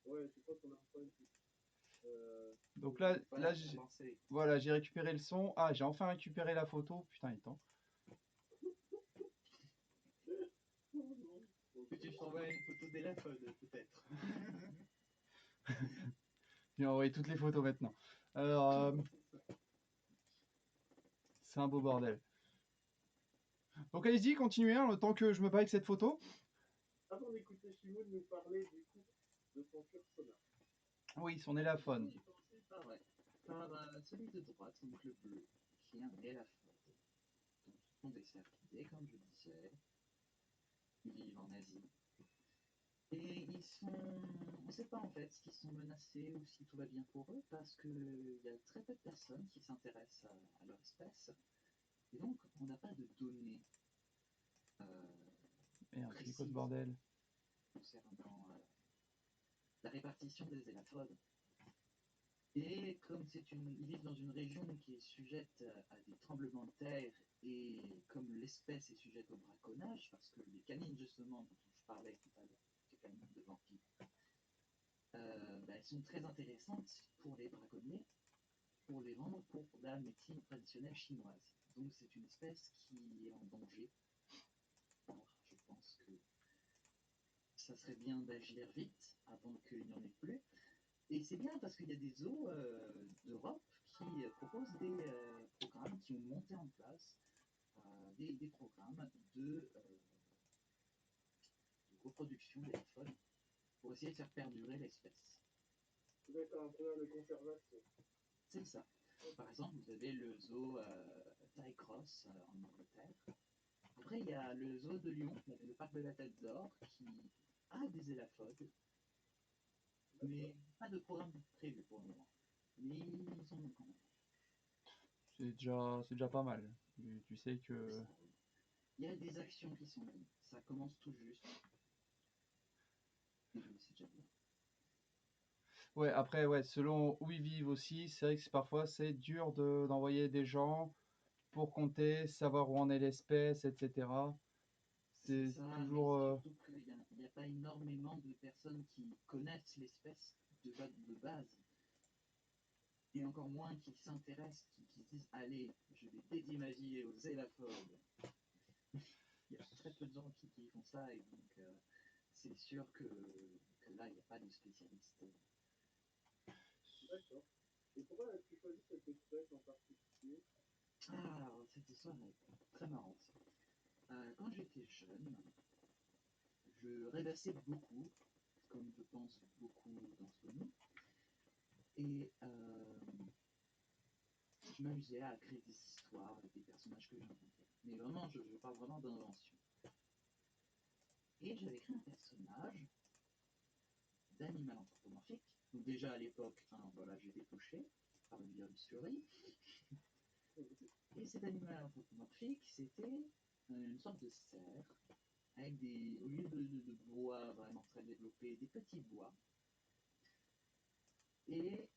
Ouais, je crois qu'on a un problème. Donc là, Voilà, pour lancer. voilà, j'ai récupéré le son. Ah, j'ai enfin récupéré la photo. Putain, il est temps. Peux-tu t'envoyer une photo d'élaphone, peut-être? J'ai envoyé toutes les photos maintenant. Alors, c'est un beau bordel. Donc allez-y, continuez hein, le temps que je me bats avec cette photo. Avant d'écouter Shimon nous parler du coup de son personnage. Oui, son élaphone. J'ai commencé par, ouais, par celui de droite, donc le bleu, qui est un élaphone. Donc, ce sont des cervidés, comme je disais. Ils vivent en Asie. Et ils sont. On ne sait pas en fait s'ils sont menacés ou si tout va bien pour eux, parce qu'il y a très peu de personnes qui s'intéressent à leur espèce. Et donc, on n'a pas de données euh, Merde, c'est quoi ce précises bordel? concernant la répartition des élaphodes. Et comme ils vivent dans une région qui est sujette à des tremblements de terre, et comme l'espèce est sujette au braconnage, parce que les canines justement dont je parlais tout à l'heure, les canines de vampires, elles sont très intéressantes pour les braconniers, pour les vendre pour la médecine traditionnelle chinoise. Donc c'est une espèce qui est en danger. Alors je pense que ça serait bien d'agir vite avant qu'il n'y en ait plus. Et c'est bien parce qu'il y a des zoos d'Europe qui proposent des programmes, qui ont monté en place des programmes de reproduction des faunes pour essayer de faire perdurer l'espèce. D'accord, un peu de conservation. C'est ça. Par exemple, vous avez le zoo Tycross en Angleterre. Après, il y a le zoo de Lyon, le parc de la Tête d'Or, qui a des élaphodes, mais pas de programme prévu pour le moment. Mais ils sont quand même. C'est déjà pas mal. Tu sais que. Ça, il y a des actions qui sont menées. Ça commence tout juste. Et c'est déjà bien. Ouais, après, ouais, selon où ils vivent aussi, c'est vrai que parfois c'est dur d'envoyer des gens pour compter, savoir où en est l'espèce, etc. C'est C'est ça, mais toujours. c'est surtout qu'il n'y a pas énormément de personnes qui connaissent l'espèce de base. Et encore moins qui s'intéressent, qui se disent allez, je vais dédier ma vie aux élaphodes. Il y a très peu de gens qui font ça, et donc c'est sûr que là, il n'y a pas de spécialistes. D'accord. Et pourquoi as-tu choisi cette espèce en particulier? Ah, alors, cette histoire est très marrante. Quand j'étais jeune, je rêvassais beaucoup, comme je pense beaucoup d'entre nous, et je m'amusais à créer des histoires avec des personnages que j'inventais. Mais vraiment, je parle vraiment d'invention. Et j'avais créé un personnage d'animal anthropomorphique. Donc déjà à l'époque, hein, voilà, j'étais touché par le virus Fury. Et cet animal anthropomorphique, c'était une sorte de cerf, avec au lieu de bois vraiment très développé, des petits bois. Et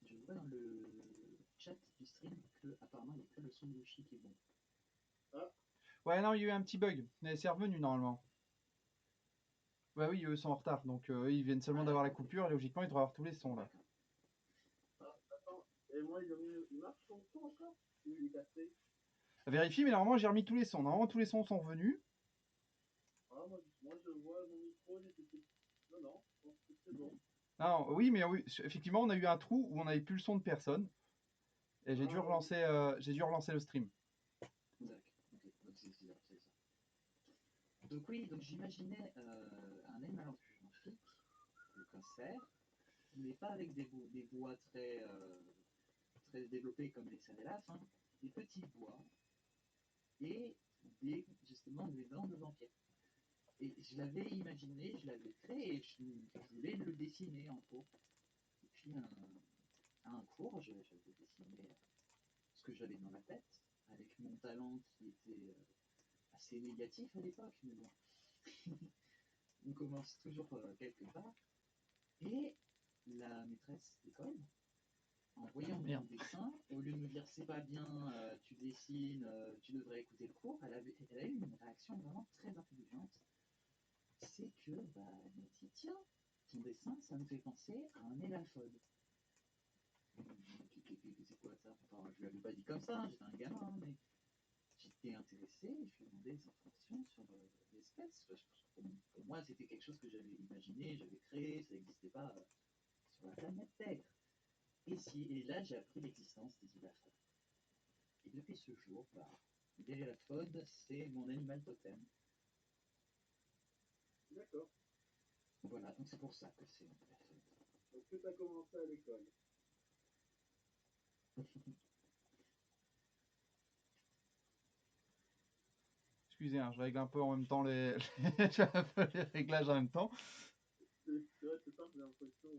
je vois dans le chat du stream que apparemment il n'y a que le son de Yoshi qui est bon. Ah, Ouais, non, il y a eu un petit bug. Mais c'est revenu normalement. Bah oui, eux sont en retard. Donc ils viennent seulement Ah d'avoir la d'accord, ok. coupure et logiquement ils devraient avoir tous les sons là. D'accord. ah, attends. Et moi, il marche son son encore? Ou il est cassé? Vérifie, mais normalement j'ai remis tous les sons. Normalement tous les sons sont revenus. Ah, moi, je vois mon micro, il était. Non, non, je pense que c'est bon. Non, oui, mais oui, effectivement, on a eu un trou où on n'avait plus le son de personne. Et Ah, oui. j'ai dû relancer le stream. D'accord. Ok. Donc c'est ça. Donc oui, donc j'imaginais un animal anthropomorphique, donc un cerf, mais pas avec des bois très développés comme les cerfs, hein, des petits bois et justement des dents de vampire. Et je l'avais imaginé, je l'avais créé, et je voulais le dessiner en cours. Et puis à un cours, j'avais dessiné ce que j'avais dans la tête, avec mon talent qui était assez négatif à l'époque, mais bon, on commence toujours quelque part. Et la maîtresse d'école, en voyant mon Merde. dessin, au lieu de me dire c'est pas bien, tu dessines, tu devrais écouter le cours, elle a eu une réaction vraiment très intelligente. c'est que bah, elle m'a dit tiens, ton dessin, ça me fait penser à un élaphone. C'est quoi ça? Enfin, je lui avais pas dit comme ça, j'étais un gamin, hein, mais j'étais intéressé et je lui ai demandé des informations sur l'espèce. Pour moi, c'était quelque chose que j'avais imaginé, j'avais créé, ça n'existait pas sur la planète Terre. Et là, j'ai appris l'existence des élaphones. Et depuis ce jour, bah, l'élaphone, c'est mon animal totem. D'accord. Voilà, donc c'est pour ça que c'est un élaphone. Est-ce que tu as commencé à l'école? Excusez, hein, je règle un peu en même temps j'ai un peu les réglages en même temps. C'est vrai, c'est ça, j'ai l'impression.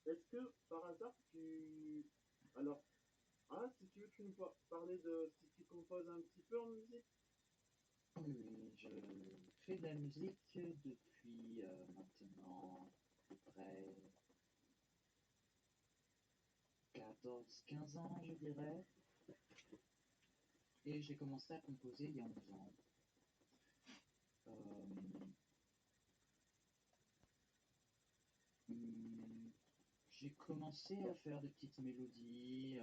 Est-ce que par hasard tu. Alors, ah, si tu veux, tu nous parler de si tu composes un petit peu en musique? Oui, je fais de la musique depuis maintenant à peu près 14-15 ans, je dirais. Et j'ai commencé à composer il y a 11 ans. Hum, j'ai commencé à faire des petites mélodies,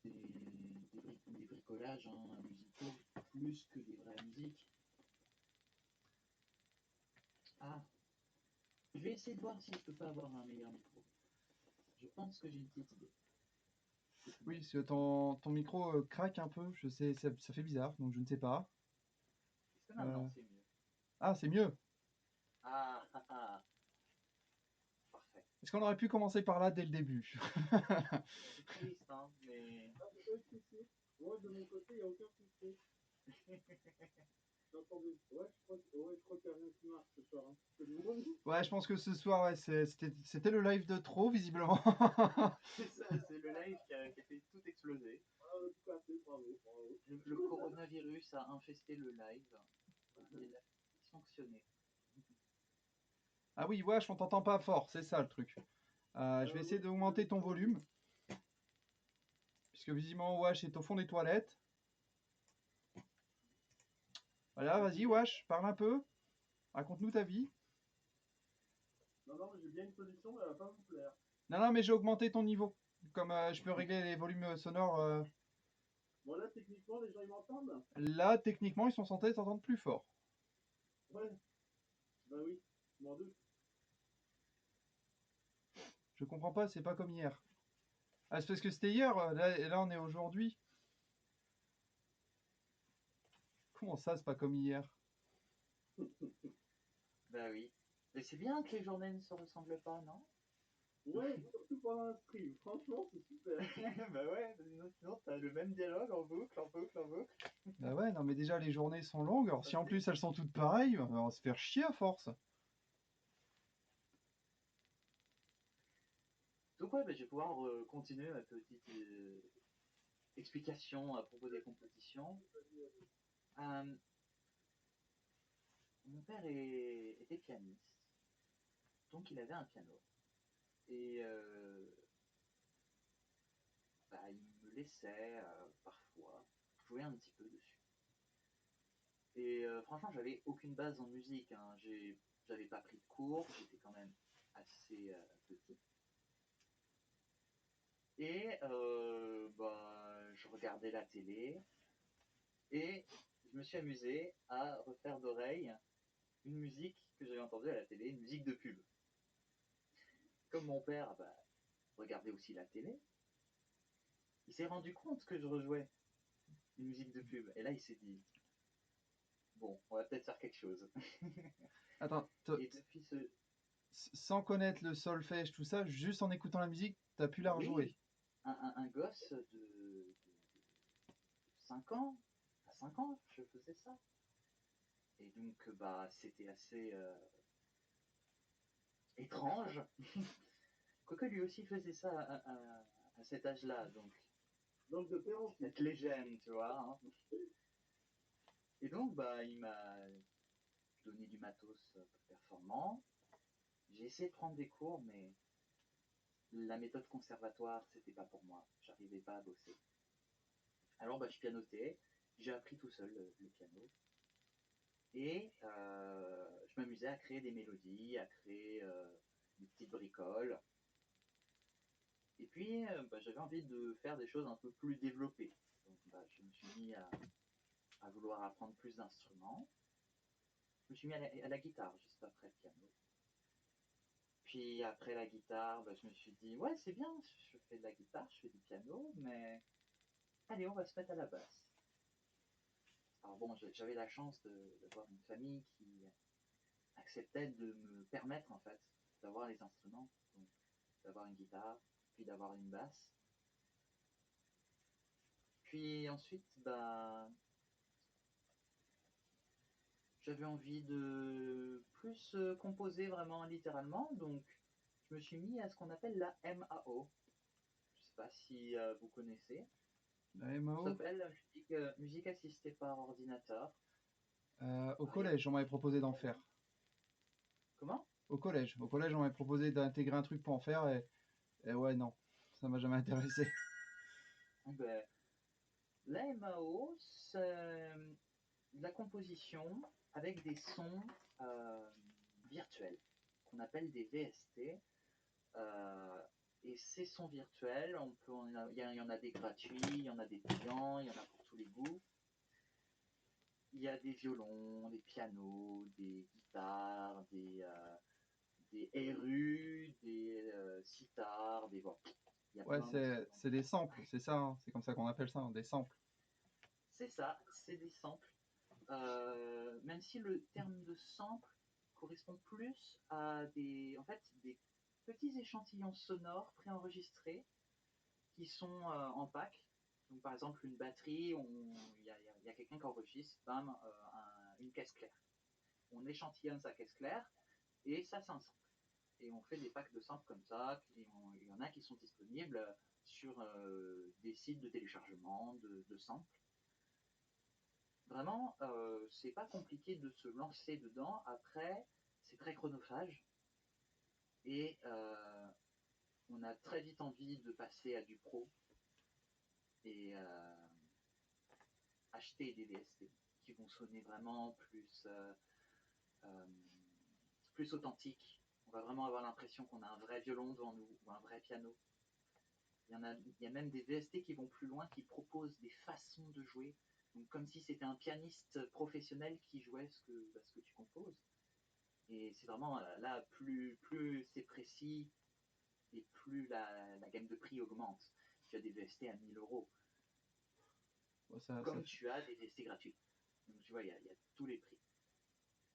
des bricolages musicaux, plus que des vraies musiques. Ah, je vais essayer de voir si je peux pas avoir un meilleur micro. Je pense que j'ai une petite idée. Oui, parce que ton micro craque un peu, je sais, ça fait bizarre, donc je ne sais pas. Est-ce que maintenant c'est mieux? Ah, c'est mieux. Ah, ah, ah. Parfait. Est-ce qu'on aurait pu commencer par là dès le début? C'est triste, hein, mais. Ah, pas de souci. Moi, de mon côté, il n'y a aucun souci. J'entendais. Ouais, je crois qu'il n'y a rien qui marche ce soir. Hein. C'est le monde. Ouais, je pense que ce soir, ouais, c'était le live de trop, visiblement. C'est ça, c'est le live qui a fait tout exploser. Ah, tout à fait, bravo, bravo. Le coronavirus a infesté le live. Il a dysfonctionné. Ah oui, Wesh, on t'entend pas fort, c'est ça le truc. Je vais essayer d'augmenter ton volume. Puisque visiblement, Wesh est au fond des toilettes. Voilà, vas-y, Wesh, parle un peu. Raconte-nous ta vie. Non, non, mais j'ai bien une solution, mais elle va pas vous plaire. Non, mais j'ai augmenté ton niveau. Comme je peux régler les volumes sonores. Bon, là, techniquement, les gens, ils m'entendent? Là, techniquement, ils sont censés t'entendre plus fort. Ouais. Bah oui, je m'en doute. Je comprends pas, c'est pas comme hier. Ah, c'est parce que c'était hier, là on est aujourd'hui. Comment ça, c'est pas comme hier? Bah oui. Mais c'est bien que les journées ne se ressemblent pas, non? Ouais, surtout pendant un stream. Franchement, c'est super. Bah ouais, sinon t'as le même dialogue en boucle, en boucle, en boucle. Bah ouais, non mais déjà les journées sont longues, alors si en plus elles sont toutes pareilles, on va se faire chier à force. Donc ouais, bah, je vais pouvoir continuer ma petite explication à propos des compositions. Euh, mon père était pianiste, donc il avait un piano. Et bah, il me laissait parfois jouer un petit peu dessus. Et franchement, j'avais aucune base en musique. Hein. J'avais pas pris de cours, j'étais quand même assez petit. Et bah, je regardais la télé et je me suis amusé à refaire d'oreille une musique que j'avais entendue à la télé, une musique de pub. Comme mon père bah, regardait aussi la télé, il s'est rendu compte que je rejouais une musique de pub. Et là, il s'est dit, bon, on va peut-être faire quelque chose. Attends, Et depuis ce... sans connaître le solfège, tout ça, juste en écoutant la musique, t'as pu la rejouer. Oui, un gosse de 5 ans, à 5 ans, je faisais ça. Et donc, bah, c'était assez étrange. Quoique lui aussi faisait ça à cet âge-là, Donc, de père en fils. cette légende, tu vois. Hein. Et donc, bah, il m'a donné du matos performant. J'ai essayé de prendre des cours, mais la méthode conservatoire, c'était pas pour moi. J'arrivais pas à bosser. Alors, bah, je pianotais. j'ai appris tout seul le piano. Et je m'amusais à créer des mélodies, à créer des petites bricoles. Et puis, j'avais envie de faire des choses un peu plus développées. Donc, je me suis mis à vouloir apprendre plus d'instruments. Je me suis mis à la guitare juste après le piano. Puis après la guitare, je me suis dit, ouais, c'est bien, je fais de la guitare, je fais du piano, mais allez, on va se mettre à la basse. Alors bon, j'avais la chance d'avoir une famille qui acceptait de me permettre, en fait, d'avoir les instruments. Donc, d'avoir une guitare, puis d'avoir une basse. Puis ensuite, j'avais envie de plus composer vraiment littéralement, donc je me suis mis à ce qu'on appelle la MAO. Je sais pas si vous connaissez. La Ça MAO, s'appelle musique assistée par ordinateur. au Il y a- collège, on m'avait proposé d'en faire. Comment? Au collège, on m'avait proposé d'intégrer un truc pour en faire et ouais, non, ça m'a jamais intéressé. Ben, la MAO, c'est de la composition avec des sons virtuels qu'on appelle des VST. Euh, et ces sons virtuels, il y en a des gratuits, il y en a des payants, il y en a pour tous les goûts. Il y a des violons, des pianos, des guitares, des RU, des sitars, bon, il y a Ouais, plein d'instruments. c'est des samples, c'est ça, hein, c'est comme ça qu'on appelle ça, hein, des samples. C'est ça, c'est des samples. Même si le terme de sample correspond plus à en fait, des petits échantillons sonores préenregistrés qui sont en pack. Donc, par exemple, une batterie, il y a quelqu'un qui enregistre, bam, une caisse claire. On échantillonne sa caisse claire et ça, c'est un sample. Et on fait des packs de samples comme ça. Il y en a qui sont disponibles sur des sites de téléchargement de samples. Vraiment, c'est pas compliqué de se lancer dedans. Après, c'est très chronophage et on a très vite envie de passer à du pro et acheter des VST qui vont sonner vraiment euh, plus authentiques. On va vraiment avoir l'impression qu'on a un vrai violon devant nous ou un vrai piano. Il y a même des VST qui vont plus loin, qui proposent des façons de jouer. Donc, comme si c'était un pianiste professionnel qui jouait ce que tu composes. Et c'est vraiment là, plus c'est précis et plus la gamme de prix augmente. Tu as des VST à 1000 euros, Ouais, comme tu as des VST gratuits. Donc tu vois, il y a tous les prix.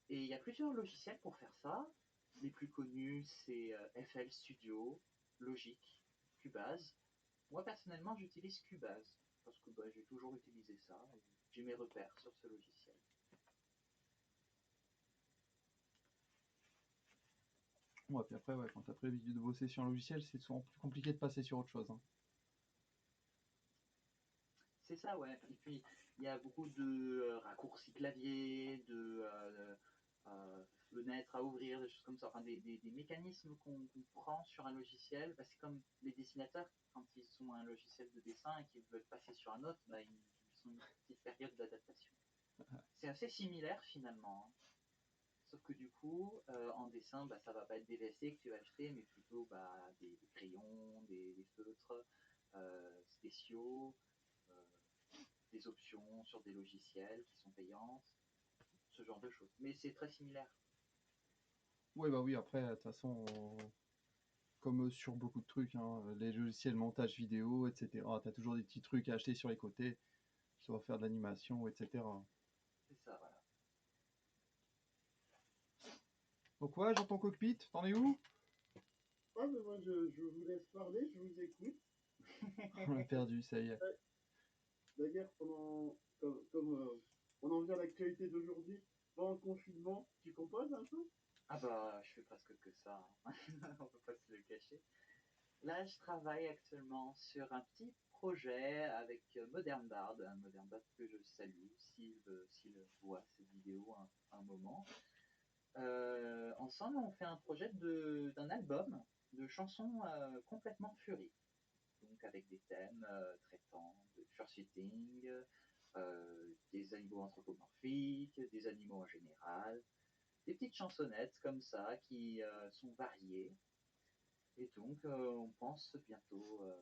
Et il y a plusieurs logiciels pour faire ça. Les plus connus, c'est FL Studio, Logic, Cubase. Moi, personnellement, j'utilise Cubase parce que j'ai toujours utilisé ça. J'ai mes repères sur ce logiciel. Ouais, puis après, ouais, quand t'as pris l'habitude de bosser sur un logiciel, c'est souvent plus compliqué de passer sur autre chose, hein. C'est ça, ouais. Et puis, il y a beaucoup de raccourcis clavier, fenêtres à ouvrir, des choses comme ça. Enfin, des mécanismes qu'on prend sur un logiciel. C'est comme les dessinateurs, quand ils ont un logiciel de dessin et qu'ils veulent passer sur un autre, ils ont une petite période d'adaptation. C'est assez similaire finalement, hein. Sauf que du coup, en dessin, ça va pas être des VST que tu vas acheter, mais plutôt des crayons, des feutres spéciaux, euh, des options sur des logiciels qui sont payantes, ce genre de choses. Mais c'est très similaire. Ouais, bah oui, après, de toute façon, comme sur beaucoup de trucs, hein, les logiciels montage vidéo, etc., t'as toujours des petits trucs à acheter sur les côtés, qui doivent faire de l'animation, etc. C'est ça, voilà. Donc ouais, dans ton cockpit, t'en es où? Ah, mais moi, je vous laisse parler, je vous écoute. On l'a perdu, ça y est. D'ailleurs, on en vient à l'actualité d'aujourd'hui, pendant le confinement, tu composes un peu? Ah je fais presque que ça, hein. On peut pas se le cacher. Là, je travaille actuellement sur un petit projet avec Modern Bard, un Modern Bard que je salue s'il voit cette vidéo un moment. Ensemble, on fait un projet d'un album de chansons complètement furies. Donc avec des thèmes traitant de fursuiting, des animaux anthropomorphiques, des animaux en général, des petites chansonnettes comme ça qui sont variées. Et donc, on pense bientôt,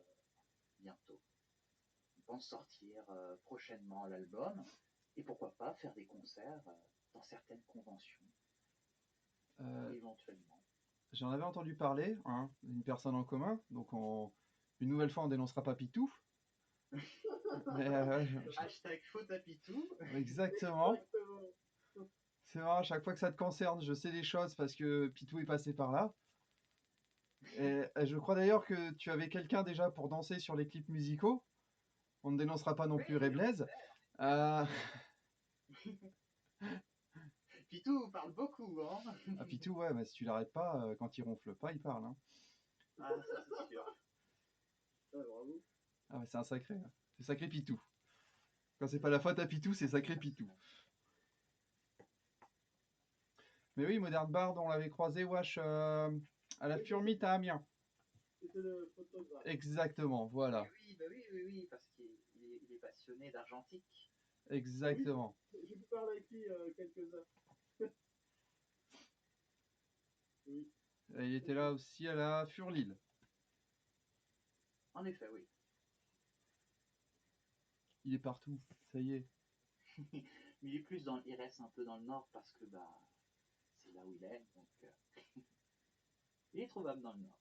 on pense sortir prochainement l'album et pourquoi pas faire des concerts dans certaines conventions, éventuellement. J'en avais entendu parler, hein, d'une personne en commun, donc une nouvelle fois on dénoncera pas Pitou. Mais, Hashtag faux tapitou. exactement. Exactement. C'est vrai, à chaque fois que ça te concerne, je sais des choses parce que Pitou est passé par là. Et je crois d'ailleurs que tu avais quelqu'un déjà pour danser sur les clips musicaux. On ne dénoncera pas non plus Ray Blaze. Pitou parle beaucoup, hein. Ah, Pitou, ouais, mais si tu l'arrêtes pas, quand il ronfle pas, il parle. Hein. Ah, ça c'est sûr. Ah, bravo. Ah ouais, c'est un sacré. Hein. C'est sacré Pitou. Quand c'est pas la faute à Pitou, c'est sacré Pitou. Mais oui, Modern Bard, on l'avait croisé, wesh, à la Furmite à Amiens. C'était le photographe. Exactement, voilà. Oui, parce qu'il est passionné d'argentique. Exactement. J'ai pu parler avec lui quelques heures. Oui. Et il était là aussi à la Furlille. En effet, oui. Il est partout, ça y est. Mais il reste un peu dans le nord parce que bah c'est là où il est, donc il est trouvable dans le nord.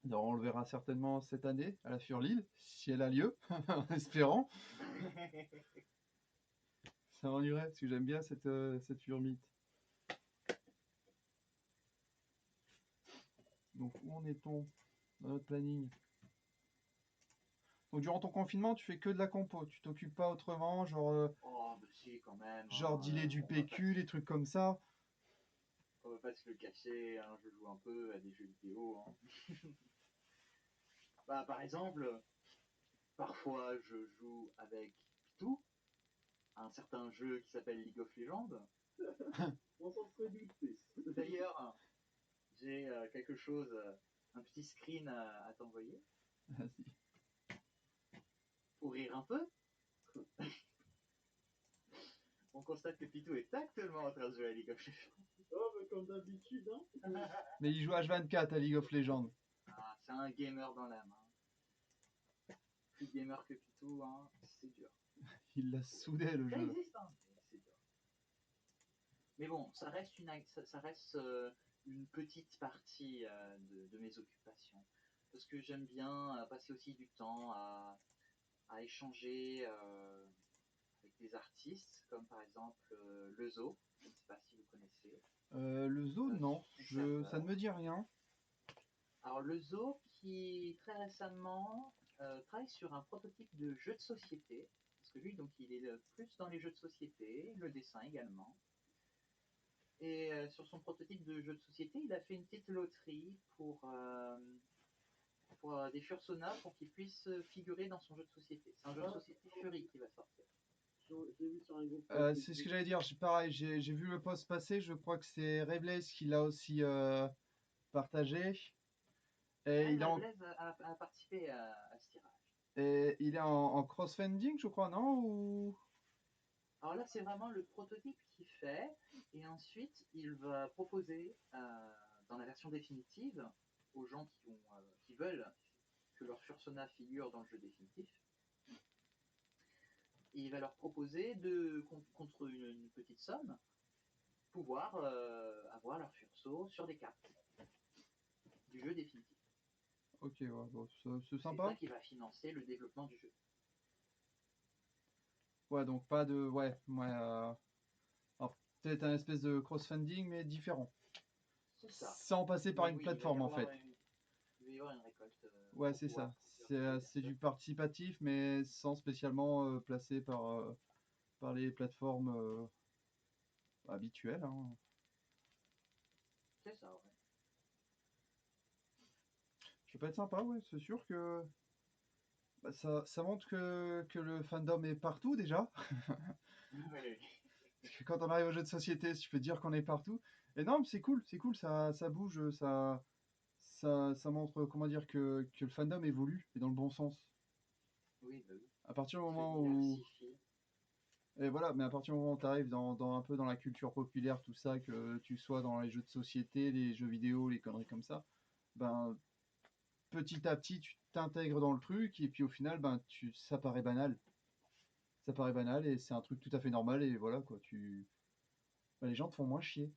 Alors, on le verra certainement cette année à la Furlille, si elle a lieu, en espérant. Ça m'ennuierait, parce que j'aime bien cette Furmite. Donc, où en est-on dans notre planning? Donc, durant ton confinement, tu fais que de la compo, tu t'occupes pas autrement, genre, Oh, bah si, quand même. genre dealer du PQ, les trucs comme ça. On va pas se le cacher, hein, je joue un peu à des jeux vidéo. Hein. Bah, par exemple, parfois je joue avec Pitou, à un certain jeu qui s'appelle League of Legends. On s'en serait douté. D'ailleurs, j'ai quelque chose, un petit screen à t'envoyer Vas-y. pour rire un peu. On constate que Pitou est actuellement en train de jouer à League of Legends. Oh, mais comme d'habitude, hein. Mais il joue H24 à League of Legends. Ah, c'est un gamer dans l'âme. Hein. Plus gamer que Pitou, hein, c'est dur. Il l'a soudé le Ça jeu. existe, hein, mais c'est dur. Mais bon, ça reste une petite partie de mes occupations. Parce que j'aime bien passer aussi du temps à échanger avec des artistes, comme par exemple le Zoo. Je ne sais pas si vous connaissez. Le zoo, non. Ça ne me dit rien. Alors le Zoo qui très récemment travaille sur un prototype de jeu de société. Parce que lui, donc, il est plus dans les jeux de société, le dessin également. Et sur son prototype de jeu de société, il a fait une petite loterie pour des Fursona pour qu'ils puissent figurer dans son jeu de société. C'est un jeu de société Fury qui va sortir. J'ai vu sur un groupe. C'est ce que j'allais dire. Pareil, j'ai vu le post passer. Je crois que c'est Ray Blaze qui l'a aussi partagé. Et il est en, Blaise a participé à ce tirage. et il est en crossfunding, je crois, non? Ou... Alors là, c'est vraiment le prototype qu'il fait, et ensuite, il va proposer dans la version définitive aux gens qui veulent que leur Fursona figure dans le jeu définitif. Et il va leur proposer contre une petite somme, pouvoir avoir leur Furso sur des cartes du jeu définitif. Ok, ouais, bon, c'est C'est sympa. ça qui va financer le développement du jeu. Ouais, donc pas de. Ouais, ouais. Alors, peut-être un espèce de crossfunding, mais différent. C'est ça. Sans passer par Mais une oui, plateforme, en fait. il va y avoir une récolte. Ouais, Pour c'est pouvoir ça. produire C'est du participatif, mais sans spécialement placé par les plateformes habituelles. Hein. C'est ça, ouais. Ça peut être sympa, ouais. C'est sûr que bah, ça montre que le fandom est partout déjà. Oui. Parce que quand on arrive au jeu de société, tu peux dire qu'on est partout. Et non, mais c'est cool, ça bouge, ça montre, comment dire, que le fandom évolue et dans le bon sens. Oui, bah oui. À partir du se moment où... diversifie. Et voilà, mais à partir du moment où tu arrives un peu dans la culture populaire, tout ça, que tu sois dans les jeux de société, les jeux vidéo, les conneries comme ça, ben petit à petit tu t'intègres dans le truc et puis au final ça paraît banal. Ça paraît banal et c'est un truc tout à fait normal et voilà quoi, les gens te font moins chier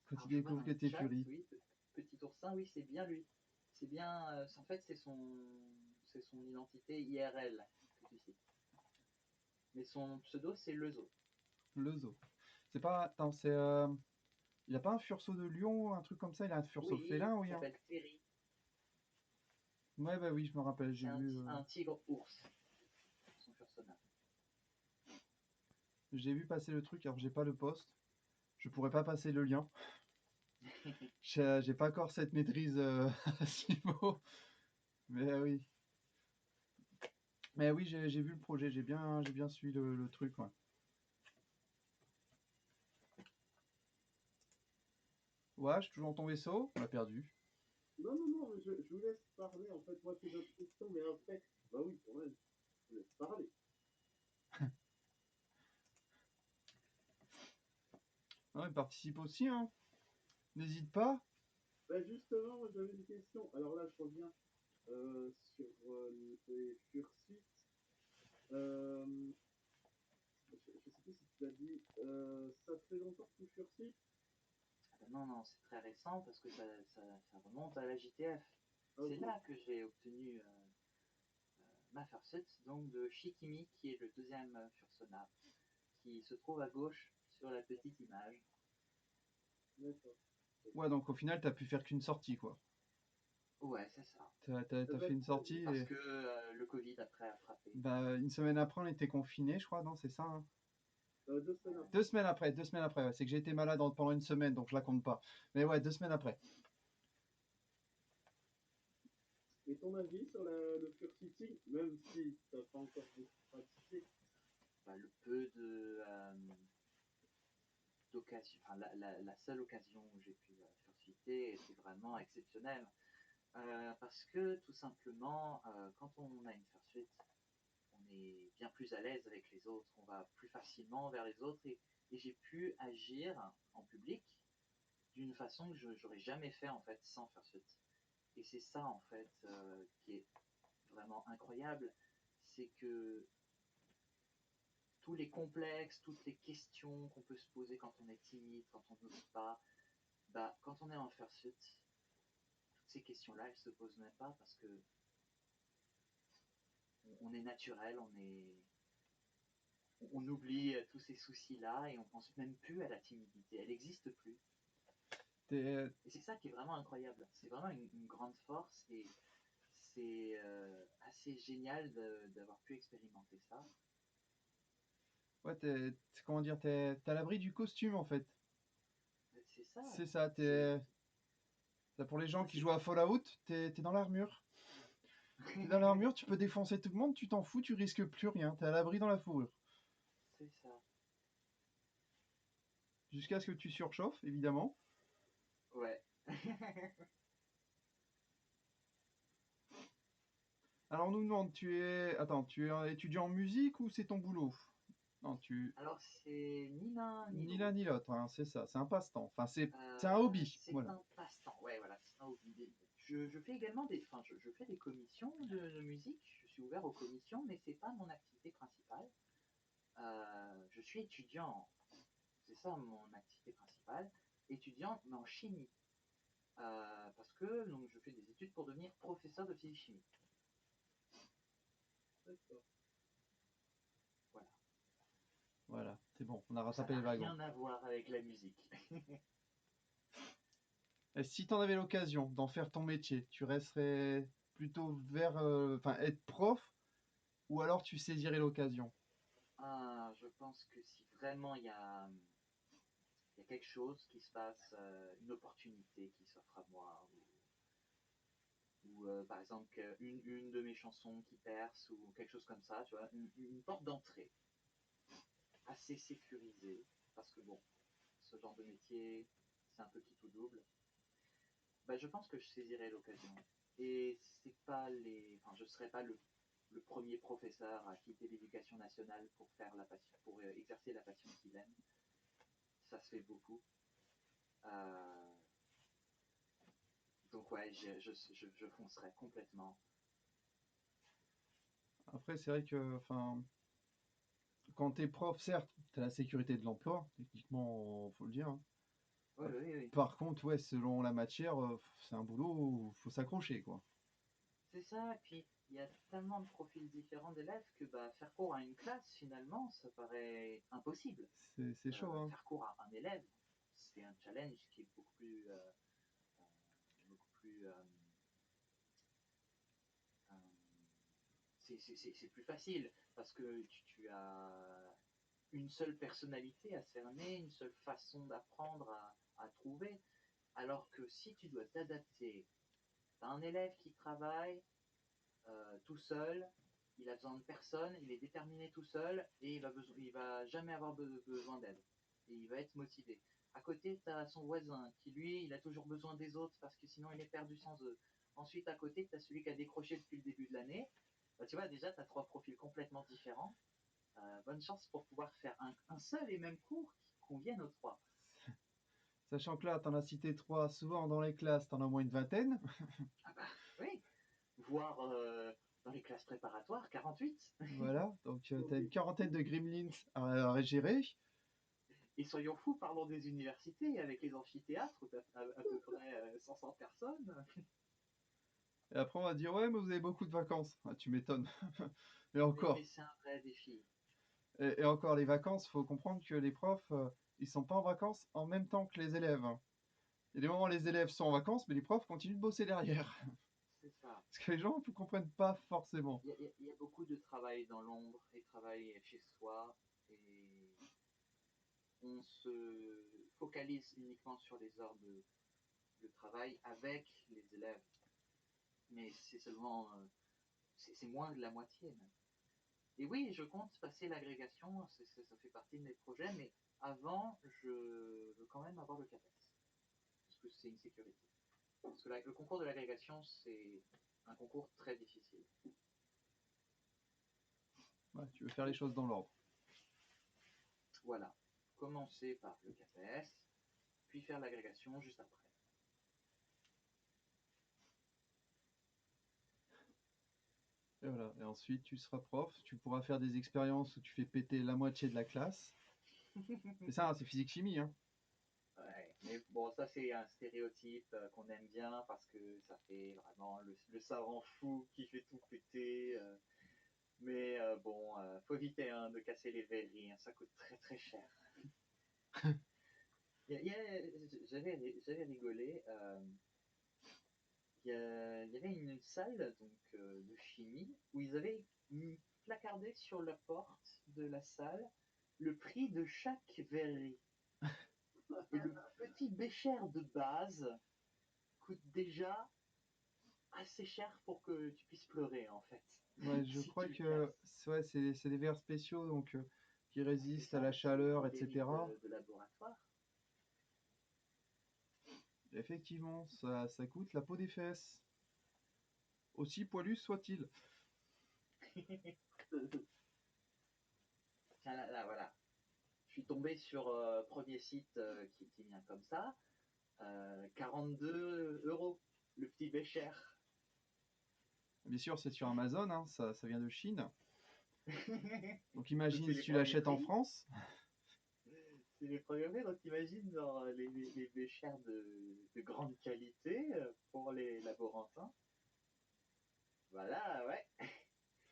quand Alors ils je vois découvrent dans que le t'es chat, Fury. oui, petit oursin, oui, c'est bien lui. C'est bien, en fait, c'est son identité IRL que tu cites. Mais son pseudo, c'est Lezo. Le zoo. C'est pas. Attends, c'est. Il a pas un furceau de lion, un truc comme ça, il a un furceau Oui, félin, il oui, hein. s'appelle Terry. Ouais, bah oui, je me rappelle, C'est un tigre-ours, son personnage. j'ai vu passer le truc, alors j'ai pas le poste. Je pourrais pas passer le lien. J'ai pas encore cette maîtrise à ce niveau. Mais oui. Mais oui, j'ai vu le projet, j'ai bien suivi le truc, ouais. Ouais, je suis toujours dans ton vaisseau, on l'a perdu. Non, non, non, mais je vous laisse parler. En fait, moi, c'est d'autres questions, mais après, bah oui, quand même, je vous laisse parler. Ouais, participe aussi, hein. N'hésite pas. Bah justement, moi, j'avais une question. Alors là, je reviens sur les Fursuit. Euh, je sais plus si tu l'as dit. Ça fait longtemps que tu Fursuit? Ah ben non, non, c'est très récent parce que ça remonte à la JTF. Ah, C'est ok. là que j'ai obtenu ma fursuit, donc de Shikimi, qui est le deuxième fursona, qui se trouve à gauche sur la petite image. D'accord. Ouais, donc au final, t'as pu faire qu'une sortie, quoi. Ouais, c'est ça. T'as Bah, fait une très bien. sortie Parce et que le Covid après a frappé. bah, une semaine après, on était confinés, je crois, non, c'est ça, hein. 2 semaines Ouais. après. 2 semaines après, ouais. C'est que j'ai été malade pendant une semaine, donc je la compte pas. Mais ouais, 2 semaines après. Et ton avis sur le Fursuiting, même si tu n'as pas encore beaucoup pratiqué? Bah, le peu d'occasion, enfin, la seule occasion où j'ai pu fursuiter était vraiment exceptionnelle. Parce que tout simplement, quand on a une fursuit, on est bien plus à l'aise avec les autres, on va plus facilement vers les autres et j'ai pu agir en public d'une façon que je n'aurais jamais fait en fait sans fursuit. Et c'est ça en fait qui est vraiment incroyable, c'est que tous les complexes, toutes les questions qu'on peut se poser quand on est timide, quand on n'ose pas, bah, quand on est en fursuit, toutes ces questions-là, elles se posent même pas parce que on est naturel, on oublie tous ces soucis-là et on pense même plus à la timidité. Elle n'existe plus. T'es Et c'est ça qui est vraiment incroyable. C'est vraiment une grande force et c'est assez génial d'avoir pu expérimenter ça. ouais, comment dire, t'es à l'abri du costume, en fait. C'est ça. C'est ça, C'est pour les gens ça, qui jouent à Fallout, t'es dans l'armure. T'es dans l'armure, tu peux défoncer tout le monde, tu t'en fous, tu risques plus rien. T'es à l'abri dans la fourrure. c'est ça. Jusqu'à ce que tu surchauffes, évidemment. Ouais. Alors, on nous demande, attends, tu es un étudiant en musique ou c'est ton boulot? Non, Alors c'est ni l'un ni ni l'un l'autre. ni l'autre, hein, c'est ça, c'est un passe-temps. Enfin, c'est un hobby, C'est voilà. un passe-temps. Ouais, voilà, c'est un hobby. Je fais également enfin, je fais des commissions de musique. Je suis ouvert aux commissions, mais c'est pas mon activité principale. Je suis étudiant. C'est ça mon activité principale. Étudiant, mais en chimie. Parce que donc, je fais des études pour devenir professeur de physique-chimie. D'accord. Voilà. Voilà, c'est bon, on a Ça rattrapé n'a les wagons. rien à voir avec la musique. Et si tu en avais l'occasion d'en faire ton métier, tu resterais plutôt vers, enfin, être prof, ou alors tu saisirais l'occasion? Je pense que si vraiment il y a quelque chose qui se passe, une opportunité qui s'offre à moi, ou par exemple une de mes chansons qui perce, ou quelque chose comme ça, tu vois, une porte d'entrée assez sécurisée, parce que bon, ce genre de métier, c'est un peu qui tout double, bah, je pense que je saisirai l'occasion. Et c'est pas enfin, je serai pas le premier professeur à quitter l'éducation nationale pour faire la passion, pour exercer la passion qu'il aime. Ça se fait beaucoup. Donc ouais, je foncerai complètement. Après, c'est vrai que, enfin, quand t'es prof, certes, t'as la sécurité de l'emploi, techniquement, faut le dire, hein. Oui, oui, oui. Par contre, ouais, selon la matière, c'est un boulot où faut s'accrocher, quoi. C'est ça, et puis il y a tellement de profils différents d'élèves que faire cours à une classe, finalement, ça paraît impossible. C'est chaud, hein. Faire cours à un élève, c'est un challenge qui est beaucoup plus euh, c'est plus facile parce que tu as une seule personnalité à cerner, une seule façon d'apprendre à trouver, alors que si tu dois t'adapter, tu as un élève qui travaille tout seul, il a besoin de personne, il est déterminé tout seul et il va jamais avoir besoin d'aide et il va être motivé. À côté, tu as son voisin qui, lui, il a toujours besoin des autres parce que sinon il est perdu sans eux. Ensuite, à côté, tu as celui qui a décroché depuis le début de l'année. Tu vois, déjà, tu as trois profils complètement différents. Bonne chance pour pouvoir faire un seul et même cours qui convienne aux trois. Sachant que là, t'en as cité 3, souvent dans les classes, t'en as au moins une vingtaine. Ah bah oui, voire dans les classes préparatoires, 48. Voilà, donc t'as une quarantaine de gremlins à gérer. Et soyons fous, parlons des universités, avec les amphithéâtres, où tu as à peu près 500 personnes. Et après, on va dire, ouais, mais vous avez beaucoup de vacances. Ah, tu m'étonnes. Et Mais encore. c'est un vrai défi. Et encore, les vacances, faut comprendre que les profs, ils sont pas en vacances en même temps que les élèves, hein. Il y a des moments où les élèves sont en vacances, mais les profs continuent de bosser derrière. C'est ça. Parce que les gens ne comprennent pas forcément. Il y a beaucoup de travail dans l'ombre et travail chez soi. Et on se focalise uniquement sur les heures de travail avec les élèves. Mais c'est seulement, c'est moins de la moitié même. Et oui, je compte passer l'agrégation, ça fait partie de mes projets, mais avant, je veux quand même avoir le CAPES, parce que c'est une sécurité. Parce que le concours de l'agrégation, c'est un concours très difficile. Ouais, tu veux faire les choses dans l'ordre. Voilà, commencer par le CAPES, puis faire l'agrégation juste après. Et voilà. Et ensuite, tu seras prof, tu pourras faire des expériences où tu fais péter la moitié de la classe. C'est ça, hein, c'est physique-chimie, hein. Ouais, mais bon, ça c'est un stéréotype qu'on aime bien parce que ça fait vraiment le savant fou qui fait tout péter. Mais bon, faut éviter hein, de casser les verreries, hein, ça coûte très très cher. J'avais rigolé. Il y avait une salle donc, de chimie où ils avaient placardé sur la porte de la salle le prix de chaque verrerie. Et le petit bécher de base coûte déjà assez cher pour que tu puisses pleurer en fait. Ouais, je Si crois tu le que casses. ouais, c'est des verres spéciaux donc qui C'est résistent à ça, la c'est des chaleur, gros débits etc. de laboratoire. Effectivement, ça coûte la peau des fesses. Aussi poilu soit-il. Tiens, là, voilà. Je suis tombé sur premier site qui vient comme ça. 42 euros le petit bécher. Bien sûr, c'est sur Amazon, hein, ça vient de Chine. Donc Donc imagine c'est si les tu premiers l'achètes en prix. France. C'est les premiers prix. Donc imagine dans les béchers de grande qualité pour les laborantins. Voilà, ouais.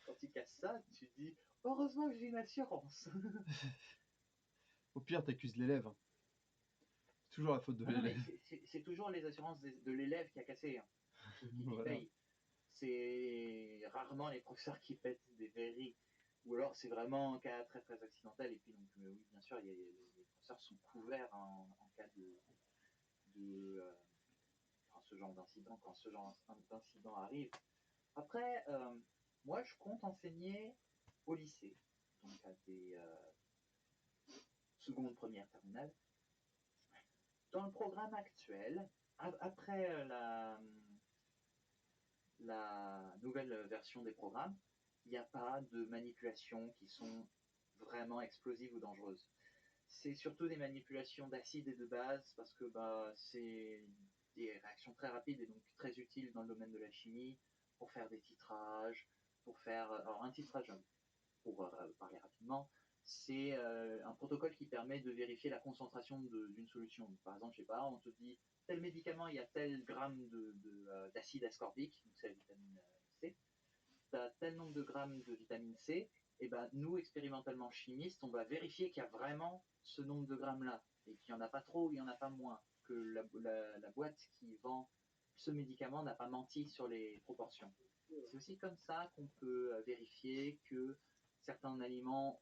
Quand tu casses ça, tu te dis heureusement que j'ai une assurance. Au pire, t'accuses l'élève, hein. C'est toujours la faute de Ah non, mais l'élève. c'est toujours les assurances de l'élève qui a cassé, hein, qui Voilà. paye. C'est rarement les professeurs qui pètent des verreries. Ou alors c'est vraiment un cas très très accidentel. Et puis donc oui, bien sûr, les professeurs sont couverts en cas de enfin, ce genre d'incident, quand ce genre d'incident arrive. Après, moi je compte enseigner au lycée, donc à des secondes, premières, terminales. Dans le programme actuel, après la nouvelle version des programmes, il n'y a pas de manipulations qui sont vraiment explosives ou dangereuses. C'est surtout des manipulations d'acide et de base parce que bah, c'est des réactions très rapides et donc très utiles dans le domaine de la chimie pour faire des titrages, pour faire... Alors un titrage, pour parler rapidement, c'est un protocole qui permet de vérifier la concentration d'une solution. Donc, par exemple, je sais pas, on te dit tel médicament, il y a tel gramme d'acide ascorbique, donc c'est la vitamine C, tu as tel nombre de grammes de vitamine C, et ben nous, expérimentalement chimistes, on va vérifier qu'il y a vraiment ce nombre de grammes-là, et qu'il n'y en a pas trop ou il n'y en a pas moins, que la boîte qui vend ce médicament n'a pas menti sur les proportions. C'est aussi comme ça qu'on peut vérifier que certains aliments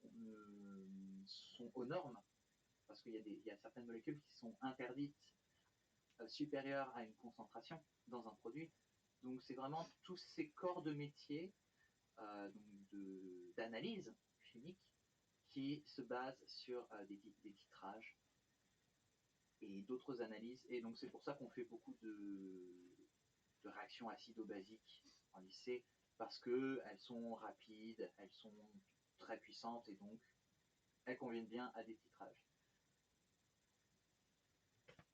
sont aux normes, parce qu'il y a certaines molécules qui sont interdites supérieures à une concentration dans un produit. Donc c'est vraiment tous ces corps de métier d'analyse chimique qui se basent sur des titrages et d'autres analyses. Et donc c'est pour ça qu'on fait beaucoup de réactions acido-basiques en lycée, parce qu'elles sont rapides, elles sont très puissantes et donc elles conviennent bien à des titrages.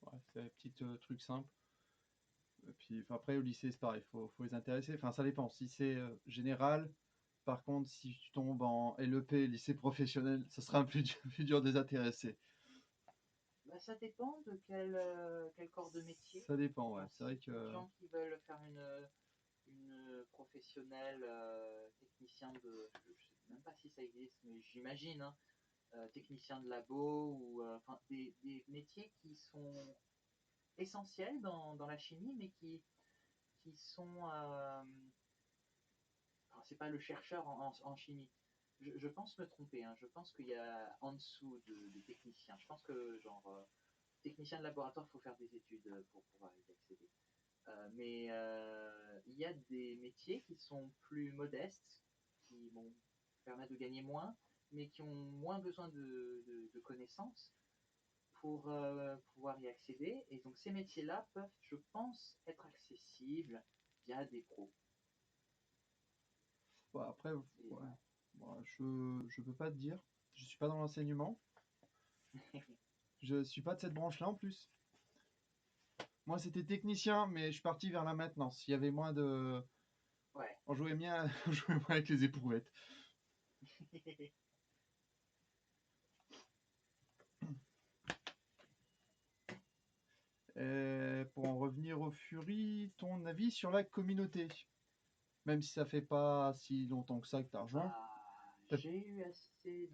Ouais, c'est des petits trucs simples. Et puis après, au lycée, c'est pareil, faut les intéresser. Enfin, ça dépend. Si c'est général, par contre, si tu tombes en LEP, lycée professionnel, ça sera un plus dur de les intéresser. Bah, ça dépend de quel corps de métier. Ça dépend, ouais. C'est vrai Si des que. gens qui veulent faire une professionnelle technicien de... Je ne sais même pas si ça existe, mais j'imagine, hein, technicien de labo ou des métiers qui sont essentiels dans la chimie, mais qui sont... c'est pas le chercheur en chimie. Je pense me tromper, hein, je pense qu'il y a en dessous des techniciens. Je pense que, genre, technicien de laboratoire, il faut faire des études pour pouvoir y accéder. Mais il y a des métiers qui sont plus modestes, qui vont permettre de gagner moins, mais qui ont moins besoin de connaissances pour pouvoir y accéder. Et donc ces métiers-là peuvent, je pense, être accessibles via des pros. Bon, après, ouais. Et voilà. Bon, je peux pas te dire. Je suis pas dans l'enseignement. Je suis pas de cette branche-là en plus. Moi, c'était technicien, mais je suis parti vers la maintenance. Il y avait moins de. Ouais. On jouait bien, on jouait moins avec les éprouvettes. Pour en revenir au Fury, ton avis sur la communauté? Même si ça fait pas si longtemps que ça que tu as rejoint. J'ai eu assez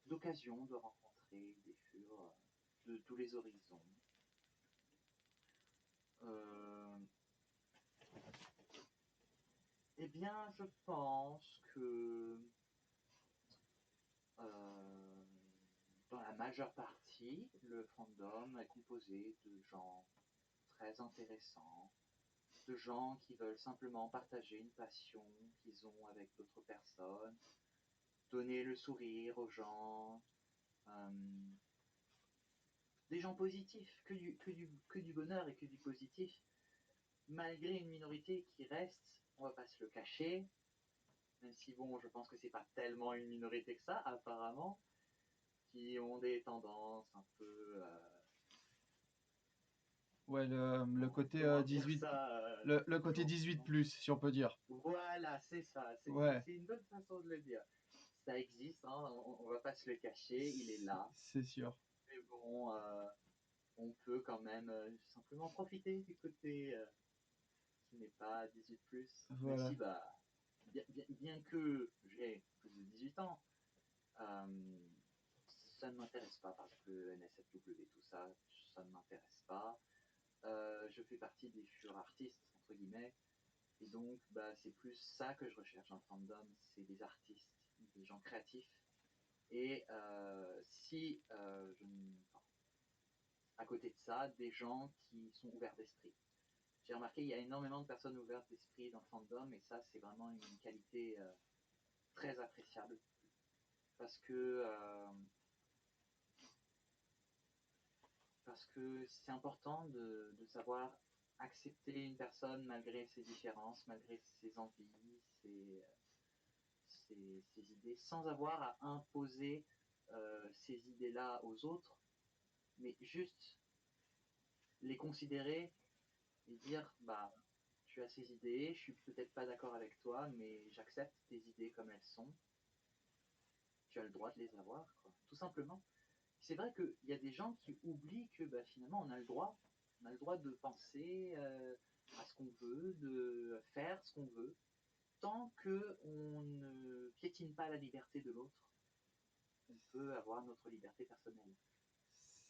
d'occasions de rencontrer des furs de tous les horizons. Eh bien, je pense que euh, dans la majeure partie, le fandom est composé de gens très intéressants, de gens qui veulent simplement partager une passion qu'ils ont avec d'autres personnes, donner le sourire aux gens, euh, des gens positifs, que du bonheur et que du positif, malgré une minorité qui reste, on va pas se le cacher, même si bon, je pense que c'est pas tellement une minorité que ça, apparemment, qui ont des tendances un peu... Ouais, le côté comment dire 18, ça le côté 18 plus, si on peut dire. Voilà, c'est ça, Ouais, c'est une bonne façon de le dire. Ça existe, hein, on va pas se le cacher, il est là. c'est sûr. Mais bon, on peut quand même simplement profiter du côté qui n'est pas 18 plus, même Voilà. si bah, bien que j'ai plus de 18 ans, euh, ça ne m'intéresse pas parce que NSFW, tout ça, ça ne m'intéresse pas. Je fais partie des futurs artistes, entre guillemets, et donc bah, c'est plus ça que je recherche dans le fandom, c'est des artistes, des gens créatifs. Et si enfin, à côté de ça, des gens qui sont ouverts d'esprit. J'ai remarqué qu'il y a énormément de personnes ouvertes d'esprit dans le fandom, et ça, c'est vraiment une qualité très appréciable. Parce que c'est important de savoir accepter une personne malgré ses différences, malgré ses envies, ces idées sans avoir à imposer ces idées-là aux autres, mais juste les considérer et dire bah tu as ces idées, je suis peut-être pas d'accord avec toi, mais j'accepte tes idées comme elles sont. Tu as le droit de les avoir, quoi. Tout simplement. C'est vrai qu'il y a des gens qui oublient que bah, finalement on a le droit de penser à ce qu'on veut, de faire ce qu'on veut, tant qu'on ne piétine pas la liberté de l'autre, on peut avoir notre liberté personnelle.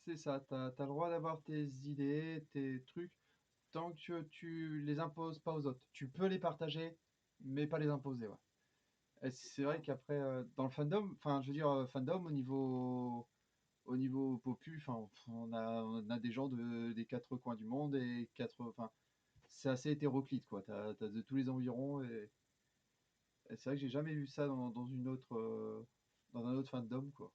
C'est ça, t'as le droit d'avoir tes idées, tes trucs, tant que tu les imposes pas aux autres. Tu peux les partager, mais pas les imposer, ouais. Et c'est vrai qu'après, dans le fandom, enfin, je veux dire, fandom au niveau popu, enfin, on a des gens des quatre coins du monde et enfin, c'est assez hétéroclite, quoi. T'as de tous les environs et c'est vrai que j'ai jamais vu ça dans un autre fandom, quoi.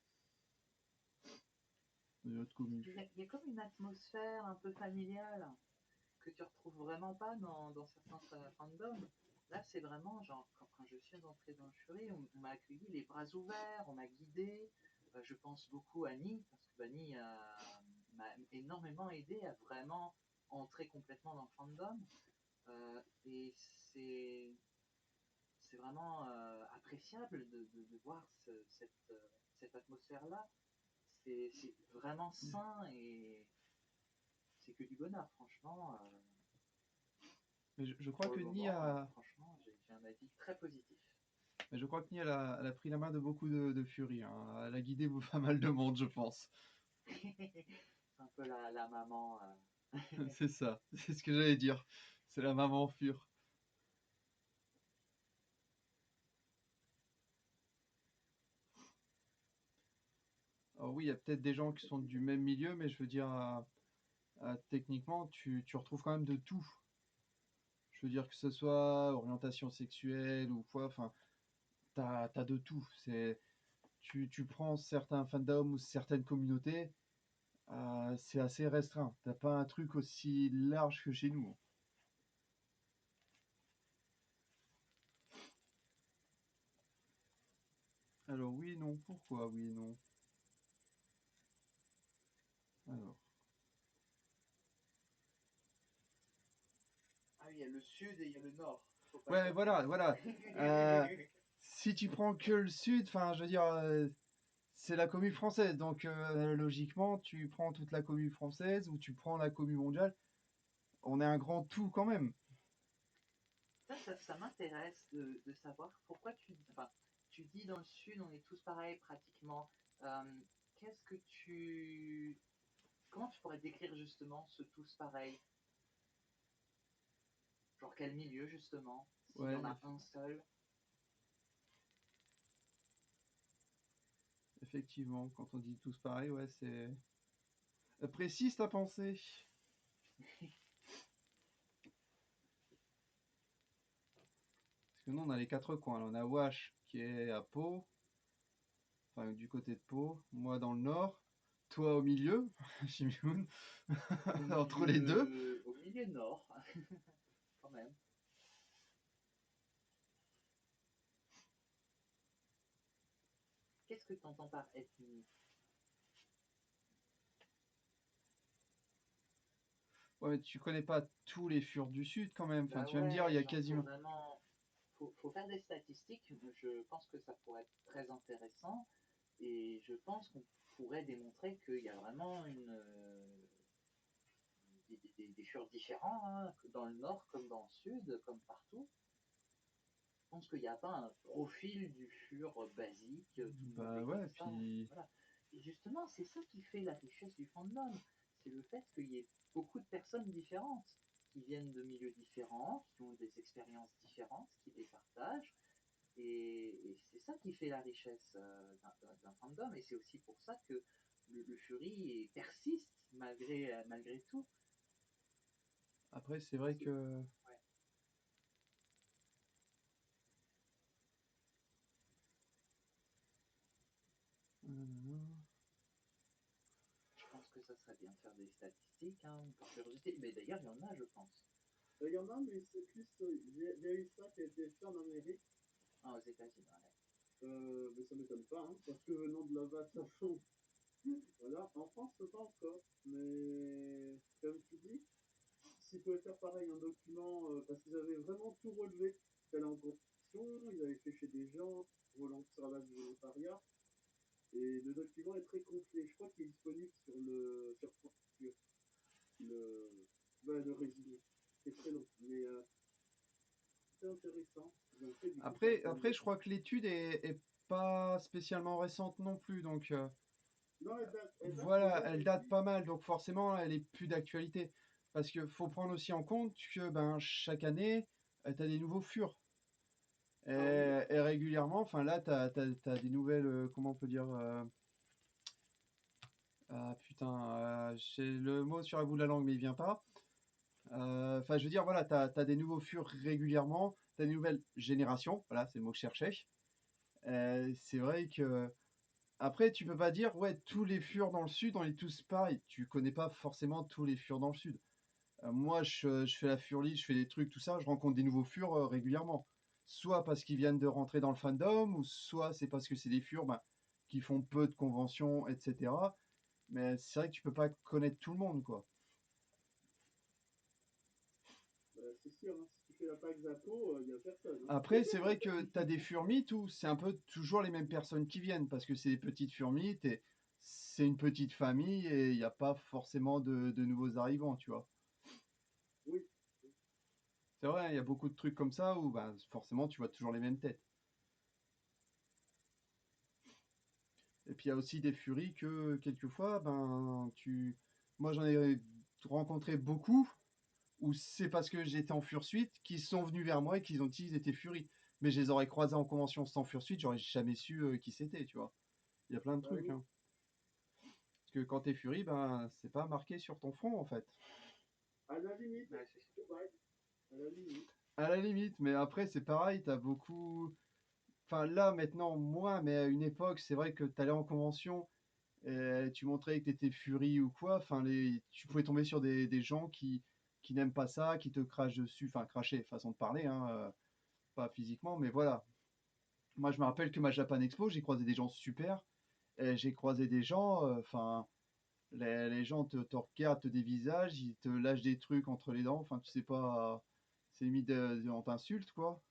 Dans une autre commune. Il y a comme une atmosphère un peu familiale que tu retrouves vraiment pas dans certains fandoms. Là, c'est vraiment genre quand je suis entré dans le Fury, on m'a accueilli les bras ouverts, on m'a guidé. Je pense beaucoup à Annie parce que Annie m'a énormément aidé à vraiment entrer complètement dans le fandom. Et c'est vraiment appréciable de voir cette atmosphère-là. C'est vraiment sain et c'est que du bonheur, franchement. Mais je crois Pour que le Ni moment, a, franchement, j'ai un avis très positif. mais je crois que Ni elle a pris la main de beaucoup de Fury, hein. Elle a guidé pas mal de monde, je pense. C'est un peu la maman. C'est ça, c'est ce que j'allais dire. C'est la maman Fur. Alors oui, il y a peut-être des gens qui sont du même milieu, mais je veux dire, techniquement, tu retrouves quand même de tout. Je veux dire que ce soit orientation sexuelle ou quoi, enfin, t'as de tout. Tu prends certains fandoms ou certaines communautés, c'est assez restreint. T'as pas un truc aussi large que chez nous. Alors oui et non, pourquoi oui et non? Alors, Ah oui, il y a le sud et il y a le nord. Faut pas ouais, voilà, confondre. voilà. Euh, Si tu prends que le sud, enfin, je veux dire, c'est la commune française, donc logiquement, tu prends toute la commune française ou tu prends la commune mondiale. On est un grand tout quand même. Ça m'intéresse de savoir pourquoi enfin, tu dis dans le sud, on est tous pareils pratiquement. Euh, qu'est-ce que tu. Comment tu pourrais décrire justement ce tous pareil? Genre quel milieu justement? S'il y Ouais, en a un seul. effectivement, quand on dit tous pareil, ouais, c'est précise ta pensée. Parce que nous, on a les quatre coins. Là, on a Wash qui est à Pau, enfin du côté de Pau, moi dans le nord, toi au milieu, Chimioun, entre les deux. Au milieu nord, quand même. Qu'est-ce que tu entends par ethnie? Ouais, mais tu connais pas tous les furs du sud quand même. Enfin, Bah tu vas me dire, il y ouais, a genre faut quasiment. vraiment, faut faire des statistiques. Je pense que ça pourrait être très intéressant et je pense qu'on pourrait démontrer qu'il y a vraiment des furs différents, hein, dans le nord comme dans le sud, comme partout. Je pense qu'il n'y a pas un profil du fur basique, tout le monde Bah est comme ouais, ça, et puis voilà. Et justement, c'est ça qui fait la richesse du fandom, c'est le fait qu'il y ait beaucoup de personnes différentes, qui viennent de milieux différents, qui ont des expériences différentes, qui les partagent, et c'est ça qui fait la richesse d'un fandom, et c'est aussi pour ça que le Fury persiste malgré tout. après, c'est vrai Que, que. ouais, je pense que ça serait bien de faire des statistiques, hein, par curiosité, mais d'ailleurs il y en a, je pense. Il y en a, mais c'est plus. Il y a eu ça qui a été fait en Amérique. Ah, aux États-Unis, ouais. Mais ça m'étonne pas, hein, parce que venant de là-bas, de toute façon, voilà. En France, c'est pas encore. Mais comme tu dis, s'ils pouvaient faire pareil, un document, parce qu'ils avaient vraiment tout relevé. Ils allaient en compétition, ils avaient fait chez des gens, sur la base du volontariat. Et le document est très complet. Je crois qu'il est disponible sur France Culture, le, le résumé. C'est très long, mais c'est intéressant. Ils ont fait du coup Après, certaines. après, je crois que l'étude est pas spécialement récente non plus, donc Non, elle voilà, date elle date depuis. pas mal, donc forcément, elle est plus d'actualité. Parce que faut prendre aussi en compte que ben, chaque année, tu as des nouveaux furs. Ah oui, Et régulièrement, enfin là, tu as, des nouvelles, comment on peut dire, ah putain, j'ai le mot sur la bout de la langue, mais il vient pas. Enfin, je veux dire, voilà, tu as des nouveaux furs régulièrement, tu as des nouvelles générations, voilà, c'est le mot que je cherchais. C'est vrai que après, tu peux pas dire, ouais, tous les furs dans le sud, on est tous pareils. Tu connais pas forcément tous les furs dans le sud. Moi, je fais la furlie, je fais des trucs, tout ça, je rencontre des nouveaux furs régulièrement. Soit parce qu'ils viennent de rentrer dans le fandom, ou soit c'est parce que c'est des furs ben, qui font peu de conventions, etc. Mais c'est vrai que tu peux pas connaître tout le monde, quoi. c'est sûr, hein, si tu fais la PAC Zapo, il n'y a personne, hein. Après, c'est vrai que tu as des furmites où c'est un peu toujours les mêmes personnes qui viennent, parce que c'est des petites furmites et c'est une petite famille et il n'y a pas forcément de nouveaux arrivants, tu vois. Oui, C'est vrai, il y a beaucoup de trucs comme ça où ben, forcément tu vois toujours les mêmes têtes. Et puis il y a aussi des furies que quelquefois, ben tu. Moi j'en ai rencontré beaucoup où c'est parce que j'étais en fursuite qu'ils sont venus vers moi et qu'ils ont dit qu'ils étaient furies. Mais je les aurais croisés en convention sans fursuite, j'aurais jamais su qui c'était, tu vois. Il y a plein de bah trucs, oui. hein. Parce que quand t'es furie, ben c'est pas marqué sur ton front en fait. À la limite, Ouais, c'est ça. c'est vrai, à la limite. À la limite, mais après c'est pareil, t'as beaucoup. Enfin là maintenant moins, mais à une époque c'est vrai que t'allais en convention. Tu montrais que tu étais furie ou quoi, enfin, tu pouvais tomber sur des gens qui n'aiment pas ça, qui te crachent dessus, enfin cracher, façon de parler, hein, pas physiquement, mais voilà. Moi je me rappelle que ma Japan Expo, j'ai croisé des gens super, et j'ai croisé des gens, enfin, les gens te regardent, te dévisagent, ils te lâchent des trucs entre les dents, enfin tu sais pas, c'est limite, on t'insulte quoi.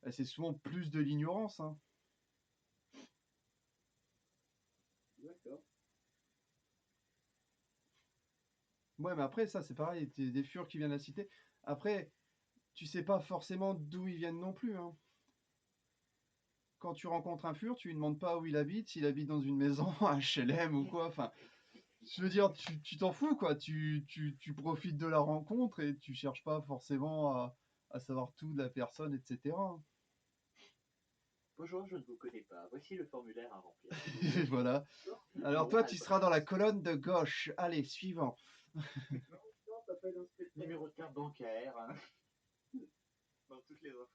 Et c'est souvent plus de l'ignorance, hein. D'accord. Ouais, mais après ça c'est pareil, des furs qui viennent à la cité. Après, tu sais pas forcément d'où ils viennent non plus, hein. Quand tu rencontres un fur, tu lui demandes pas où il habite, s'il habite dans une maison, un HLM ou quoi. Enfin, je veux dire, tu t'en fous, quoi. Tu profites de la rencontre et tu cherches pas forcément à savoir tout de la personne, etc. Bonjour, je ne vous connais pas. Voici le formulaire à remplir, s'il vous plaît. Voilà. Alors Nom, toi, tu seras dans la adresse, colonne de gauche. Allez, suivant. Non, non, t'appelles inspecteur. numéro de carte bancaire, hein, dans toutes les offres.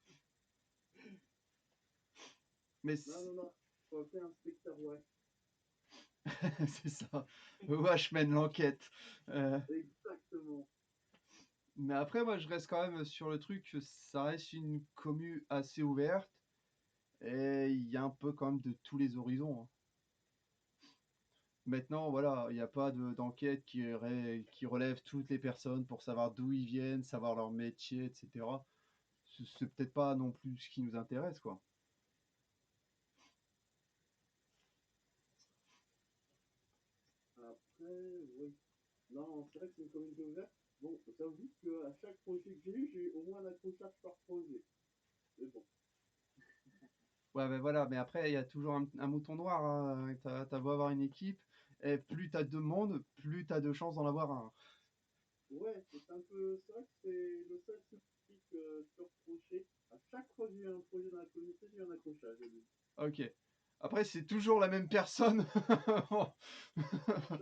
Mais Non, non, non, faut appeler inspecteur, ouais. c'est ça. Wesh mène l'enquête. Euh, Exactement. mais après, moi, je reste quand même sur le truc que ça reste une commu assez ouverte. Et il y a un peu quand même de tous les horizons, hein. Maintenant, voilà, il n'y a pas d'enquête qui relève toutes les personnes pour savoir d'où ils viennent, savoir leur métier, etc. C'est peut-être pas non plus ce qui nous intéresse, quoi. Après, oui. Non, c'est vrai que c'est une communauté ouverte. Bon, j'avoue qu'à chaque projet que j'ai eu au moins un accrochage par projet. Mais bon, Ouais, ben voilà, mais après, il y a toujours un mouton noir, hein. T'as beau avoir une équipe, et plus t'as de monde, plus t'as de chances d'en avoir un. ouais, c'est un peu. C'est vrai que c'est le seul souci que je peux reprocher. À chaque fois que j'ai eu un projet dans la communauté, j'ai eu un accrochage. Ok. Après, c'est toujours la même personne. Non,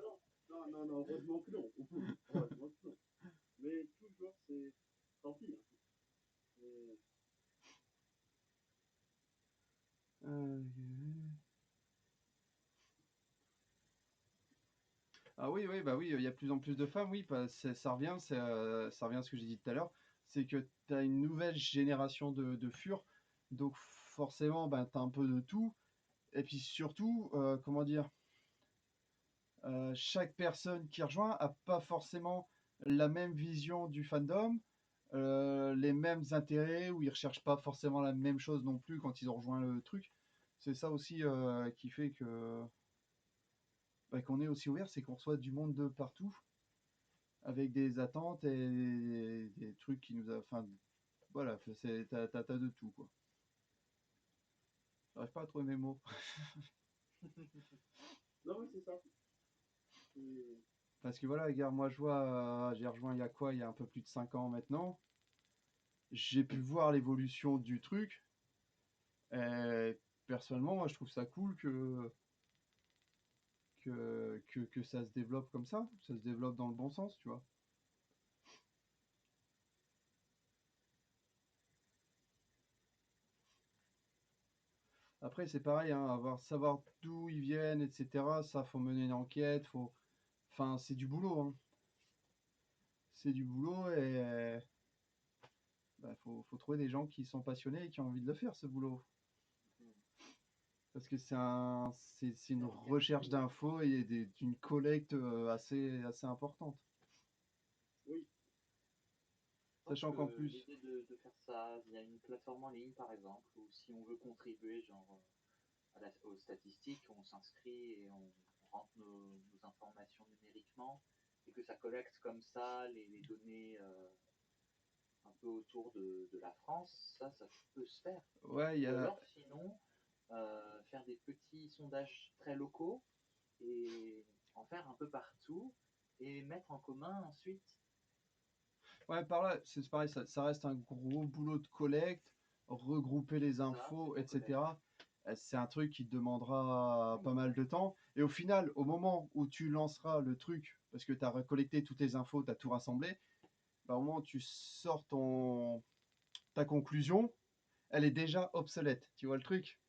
non, non, non, heureusement que non. Heureusement que non. Mais toujours, c'est. Tant pis, hein. Mais Euh, Ah oui, oui, bah oui, il y a de plus en plus de femmes, oui, ça revient, ça revient à ce que j'ai dit tout à l'heure, c'est que tu as une nouvelle génération de fur, donc forcément, ben, tu as un peu de tout, et puis surtout, comment dire, chaque personne qui rejoint a pas forcément la même vision du fandom, les mêmes intérêts, ou ils recherchent pas forcément la même chose non plus quand ils ont rejoint le truc. C'est ça aussi qui fait que bah, qu'on est aussi ouvert, c'est qu'on reçoit du monde de partout, avec des attentes et des trucs qui nous a. Enfin, voilà, t'as de tout, quoi. J'arrive pas à trouver mes mots. Non, mais c'est ça. C'est- Parce que voilà, regarde, moi je vois, j'ai rejoint il y a quoi, il y a un peu plus de 5 ans maintenant. J'ai pu voir l'évolution du truc. Et personnellement, moi je trouve ça cool que ça se développe comme ça se développe dans le bon sens, tu vois. Après, c'est pareil, hein, savoir d'où ils viennent, etc. Ça, faut mener une enquête, faut. Enfin, c'est du boulot, hein. C'est du boulot et bah, faut trouver des gens qui sont passionnés et qui ont envie de le faire, ce boulot. Parce que c'est une recherche d'infos et d'une collecte assez importante. Oui, Je pense Sachant qu'en que plus, l'idée de faire ça via une plateforme en ligne, par exemple, ou si on veut contribuer genre aux statistiques, on s'inscrit et on rentre nos informations numériquement, et que ça collecte comme ça les données un peu autour de la France, ça peut se faire. ouais, il y Ou a. alors, sinon, faire des petits sondages très locaux et en faire un peu partout et mettre en commun ensuite Ouais, par là, c'est pareil, ça reste un gros boulot de collecte, regrouper les ça, c'est infos, de la collecte. etc. C'est un truc qui te demandera pas mal de temps. Et au final, au moment où tu lanceras le truc, parce que tu as recollecté toutes les infos, tu as tout rassemblé, bah, au moment où tu sors ta conclusion, elle est déjà obsolète. Tu vois le truc?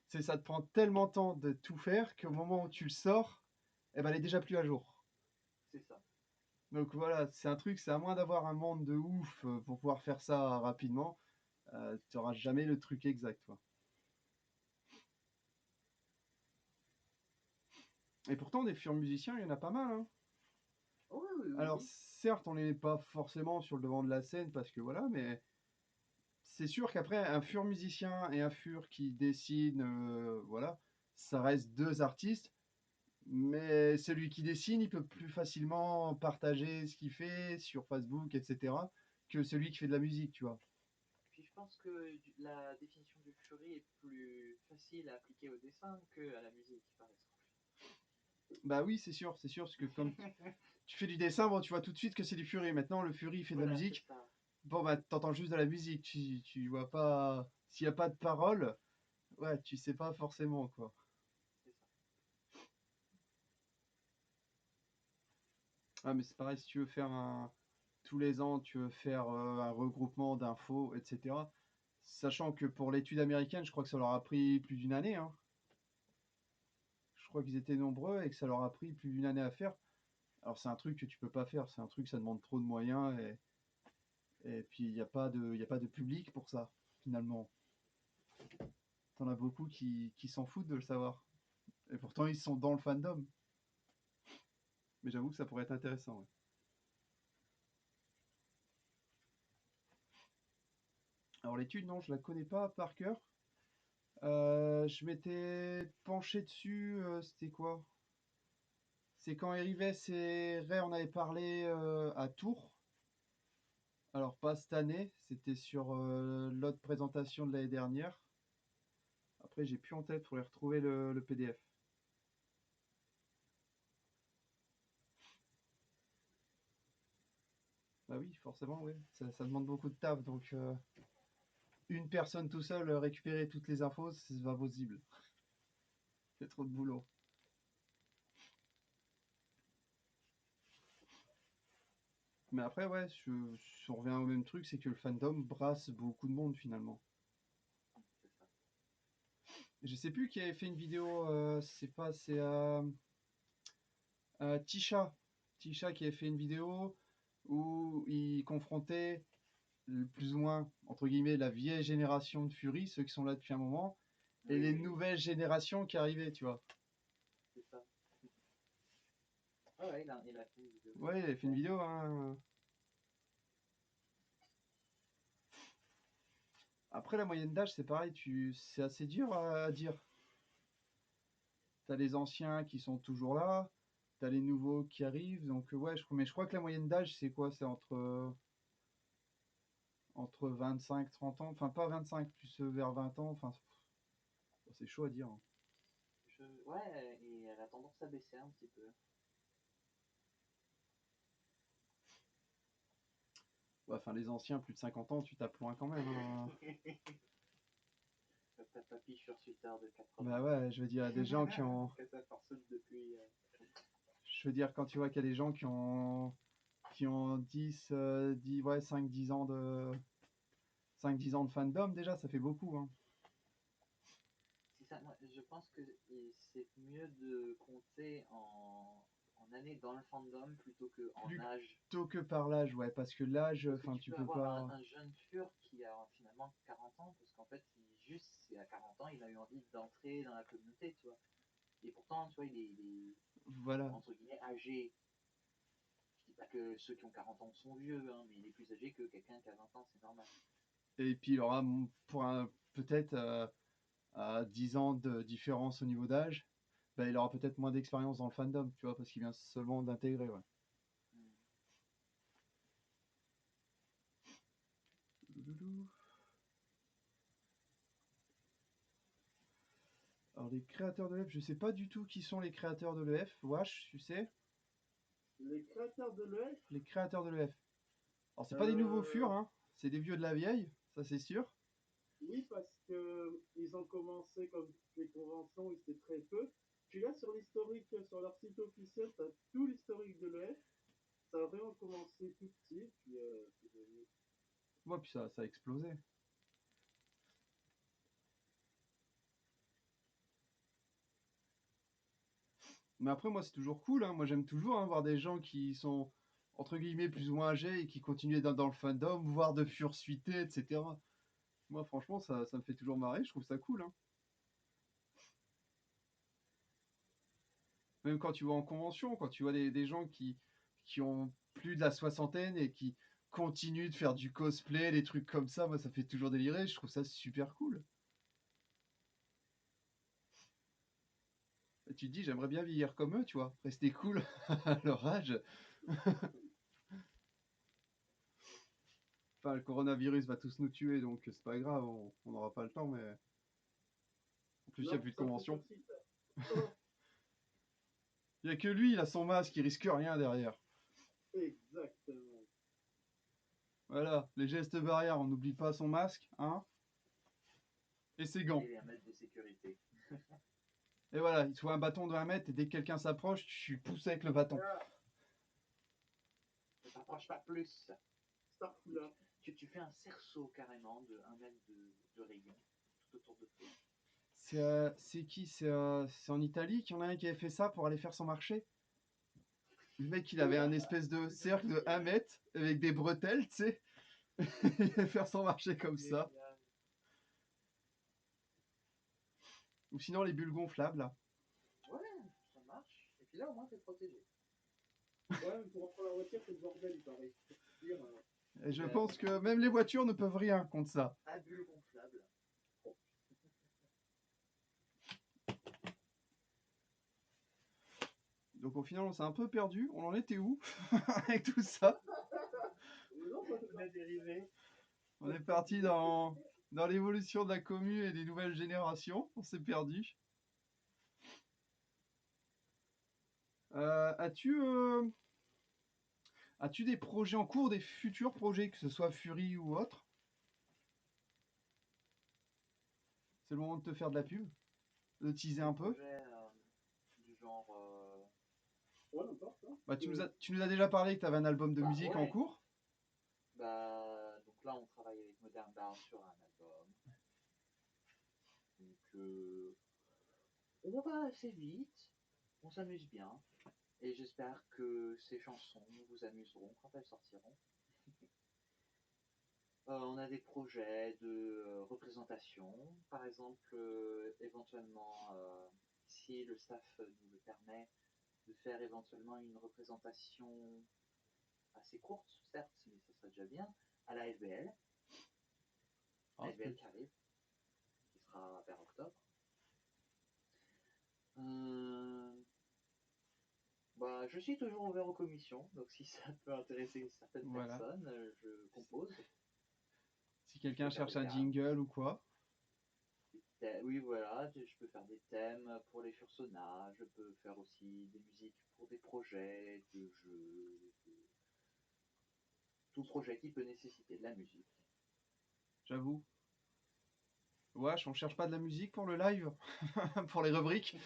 C'est ça te prend tellement de temps de tout faire qu'au moment où tu le sors, eh ben, elle est déjà plus à jour. C'est ça. Donc voilà, c'est un truc, c'est à moins d'avoir un monde de ouf pour pouvoir faire ça rapidement, tu n'auras jamais le truc exact, quoi. Et pourtant, des futurs musiciens, il y en a pas mal, hein. Oh, oui, oui, oui, Alors oui. certes, on n'est pas forcément sur le devant de la scène parce que voilà, mais c'est sûr qu'après, un fur musicien et un fur qui dessine, voilà, ça reste deux artistes. Mais celui qui dessine, il peut plus facilement partager ce qu'il fait sur Facebook, etc., que celui qui fait de la musique, tu vois. Puis je pense que la définition du Fury est plus facile à appliquer au dessin que à la musique, par Bah oui, c'est sûr, parce que comme exemple. tu fais du dessin, bon, tu vois tout de suite que c'est du Fury. Maintenant, le Fury, il fait de la Voilà, c'est musique. ça. Bon, bah, t'entends juste de la musique. Tu vois pas. S'il n'y a pas de parole, ouais, tu sais pas forcément, quoi. C'est ça. Ah, mais c'est pareil, si tu veux faire tous les ans, tu veux faire un regroupement d'infos, etc. Sachant que pour l'étude américaine, je crois que ça leur a pris plus d'une année, hein. Je crois qu'ils étaient nombreux et que ça leur a pris plus d'une année à faire. Alors, c'est un truc que tu peux pas faire. C'est un truc, ça demande trop de moyens et puis il y a pas de public pour ça, finalement. T'en as beaucoup qui s'en foutent de le savoir. Et pourtant, ils sont dans le fandom. Mais j'avoue que ça pourrait être intéressant, ouais. Alors, l'étude, non, je la connais pas par cœur. Je m'étais penché dessus, c'était quoi? C'est quand Erives et Ray en avaient parlé à Tours. Alors, pas cette année, c'était sur l'autre présentation de l'année dernière. Après, j'ai plus en tête, faudrait retrouver le PDF. Bah oui, forcément, oui. Ça demande beaucoup de taf, donc une personne tout seul récupérer toutes les infos, c'est pas possible. C'est trop de boulot. Mais après, ouais, on revient au même truc, c'est que le fandom brasse beaucoup de monde finalement. C'est ça. Je sais plus qui avait fait une vidéo, c'est pas, Tisha. Tisha qui avait fait une vidéo où il confrontait plus ou moins, entre guillemets, la vieille génération de Fury, ceux qui sont là depuis un moment, et Oui, les oui, nouvelles générations qui arrivaient, tu vois. c'est ça. Ouais, il a fait une vidéo. Ouais, il avait fait une vidéo, hein. Après, la moyenne d'âge, c'est pareil, c'est assez dur à dire. T'as les anciens qui sont toujours là, t'as les nouveaux qui arrivent, donc ouais, mais je crois que la moyenne d'âge, c'est quoi? C'est entre 25-30 ans, enfin pas 25, plus vers 20 ans, enfin c'est chaud à dire, hein. Ouais, et elle a tendance à baisser un petit peu. Ouais, enfin les anciens, plus de 50 ans, tu tapes loin quand même, hein. Ta papy sursweeter de 80 Bah ans. ouais, je veux dire, il y a des gens qui ont... Que ça forceuse depuis. Je veux dire, quand tu vois qu'il y a des gens qui ont 10, ouais, 5-10 ans de... 5-10 ans de fandom, déjà, ça fait beaucoup, hein. C'est ça, moi, je pense que c'est mieux de compter en années dans le fandom plutôt qu'en âge. Plutôt que par l'âge, ouais, parce que l'âge, Parce que enfin, tu tu peux peux avoir pas... un jeune fur qui a finalement 40 ans, parce qu'en fait, c'est à 40 ans, il a eu envie d'entrer dans la communauté, tu vois. Et pourtant, tu vois, il est Voilà. entre guillemets âgé. Je dis pas que ceux qui ont 40 ans sont vieux, hein, mais il est plus âgé que quelqu'un qui a 20 ans, c'est normal. Et puis, il aura peut-être à 10 ans de différence au niveau d'âge, bah, il aura peut-être moins d'expérience dans le fandom, tu vois, parce qu'il vient seulement d'intégrer, ouais. Hmm. Alors, les créateurs de l'EF, je sais pas du tout qui sont les créateurs de l'EF. Wesh, tu sais? Les créateurs de l'EF, Les créateurs de l'EF. Alors, c'est pas des nouveaux furs, euh, hein. C'est des vieux de la vieille, ça c'est sûr. oui, parce que ils ont commencé comme toutes les conventions, ils étaient très peu. Puis là, sur l'historique, sur leur site officiel, tu as tout l'historique de l'EF. Ça a vraiment commencé tout petit, puis c'est devenu. Ouais, puis ça a explosé. Mais après, moi, c'est toujours cool, hein. Moi, j'aime toujours hein, voir des gens qui sont, entre guillemets, plus ou moins âgés et qui continuent dans le fandom, voir de fursuiter, etc. Moi, franchement, ça me fait toujours marrer, je trouve ça cool, hein. Même quand tu vas en convention, quand tu vois des gens qui ont plus de la soixantaine et qui continuent de faire du cosplay, des trucs comme ça, moi, ça fait toujours délirer, je trouve ça super cool. Et tu te dis, j'aimerais bien vieillir comme eux, tu vois, rester cool à leur âge. Enfin, le coronavirus va tous nous tuer, donc c'est pas grave, on n'aura pas le temps, mais en plus, il n'y a Non, plus de ça me fait convention. pas si peur. Oh, Il n'y a que lui, il a son masque, il risque rien derrière. exactement. Voilà, les gestes barrières, on n'oublie pas son masque, hein, et ses gants. Et les mètres de sécurité. Et voilà, il te faut un bâton de 1 mètre, et dès que quelqu'un s'approche, tu pousses avec le bâton. Ah, Ne t'approche pas plus. Starfula. Tu fais un cerceau carrément de 1 mètre de rayon tout autour de toi. C'est qui? C'est en Italie qu'il y en a un qui avait fait ça pour aller faire son marché? Le mec, il avait un espèce de cercle de 1 mètre avec des bretelles, tu sais. Il allait faire son marché comme ça. Génial. Ou sinon, les bulles gonflables, là. Ouais, ça marche. Et puis là, au moins, t'es protégé. Ouais, mais pour reprendre la voiture, c'est le bordel, il paraît. Pour dire, Et je pense que même les voitures ne peuvent rien contre ça. À bulle gonflable. Donc au final, on s'est un peu perdu. On en était où avec tout ça? non, ça fait On a dérivé. On est parti dans l'évolution de la commune et des nouvelles générations. On s'est perdu. Euh, as-tu euh, as-tu des projets en cours, des futurs projets, que ce soit Fury ou autre? C'est le moment de te faire de la pub, de teaser un peu. Projet du genre. Ouais, n'importe, hein. Bah, tu nous as déjà parlé que tu avais un album de musique en Ouais. cours. Donc là, on travaille avec Modern Bar sur un album. Donc, on va assez vite. On s'amuse bien. Et j'espère que ces chansons vous amuseront quand elles sortiront. On a des projets de représentation, par exemple, éventuellement, si le staff nous le permet, de faire éventuellement une représentation assez courte, certes, mais ça serait déjà bien, à la FBL. Ah, La FBL qui arrive, qui sera vers octobre. Bah, je suis toujours ouvert aux commissions, donc si ça peut intéresser certaines Voilà. personnes, je compose. Si quelqu'un peux faire cherche des un cas. jingle ou quoi. Oui, voilà, je peux faire des thèmes pour les Fursona, je peux faire aussi des musiques pour des projets, de jeux, tout projet qui peut nécessiter de la musique. J'avoue. Wesh, on cherche pas de la musique pour le live? Pour les rubriques?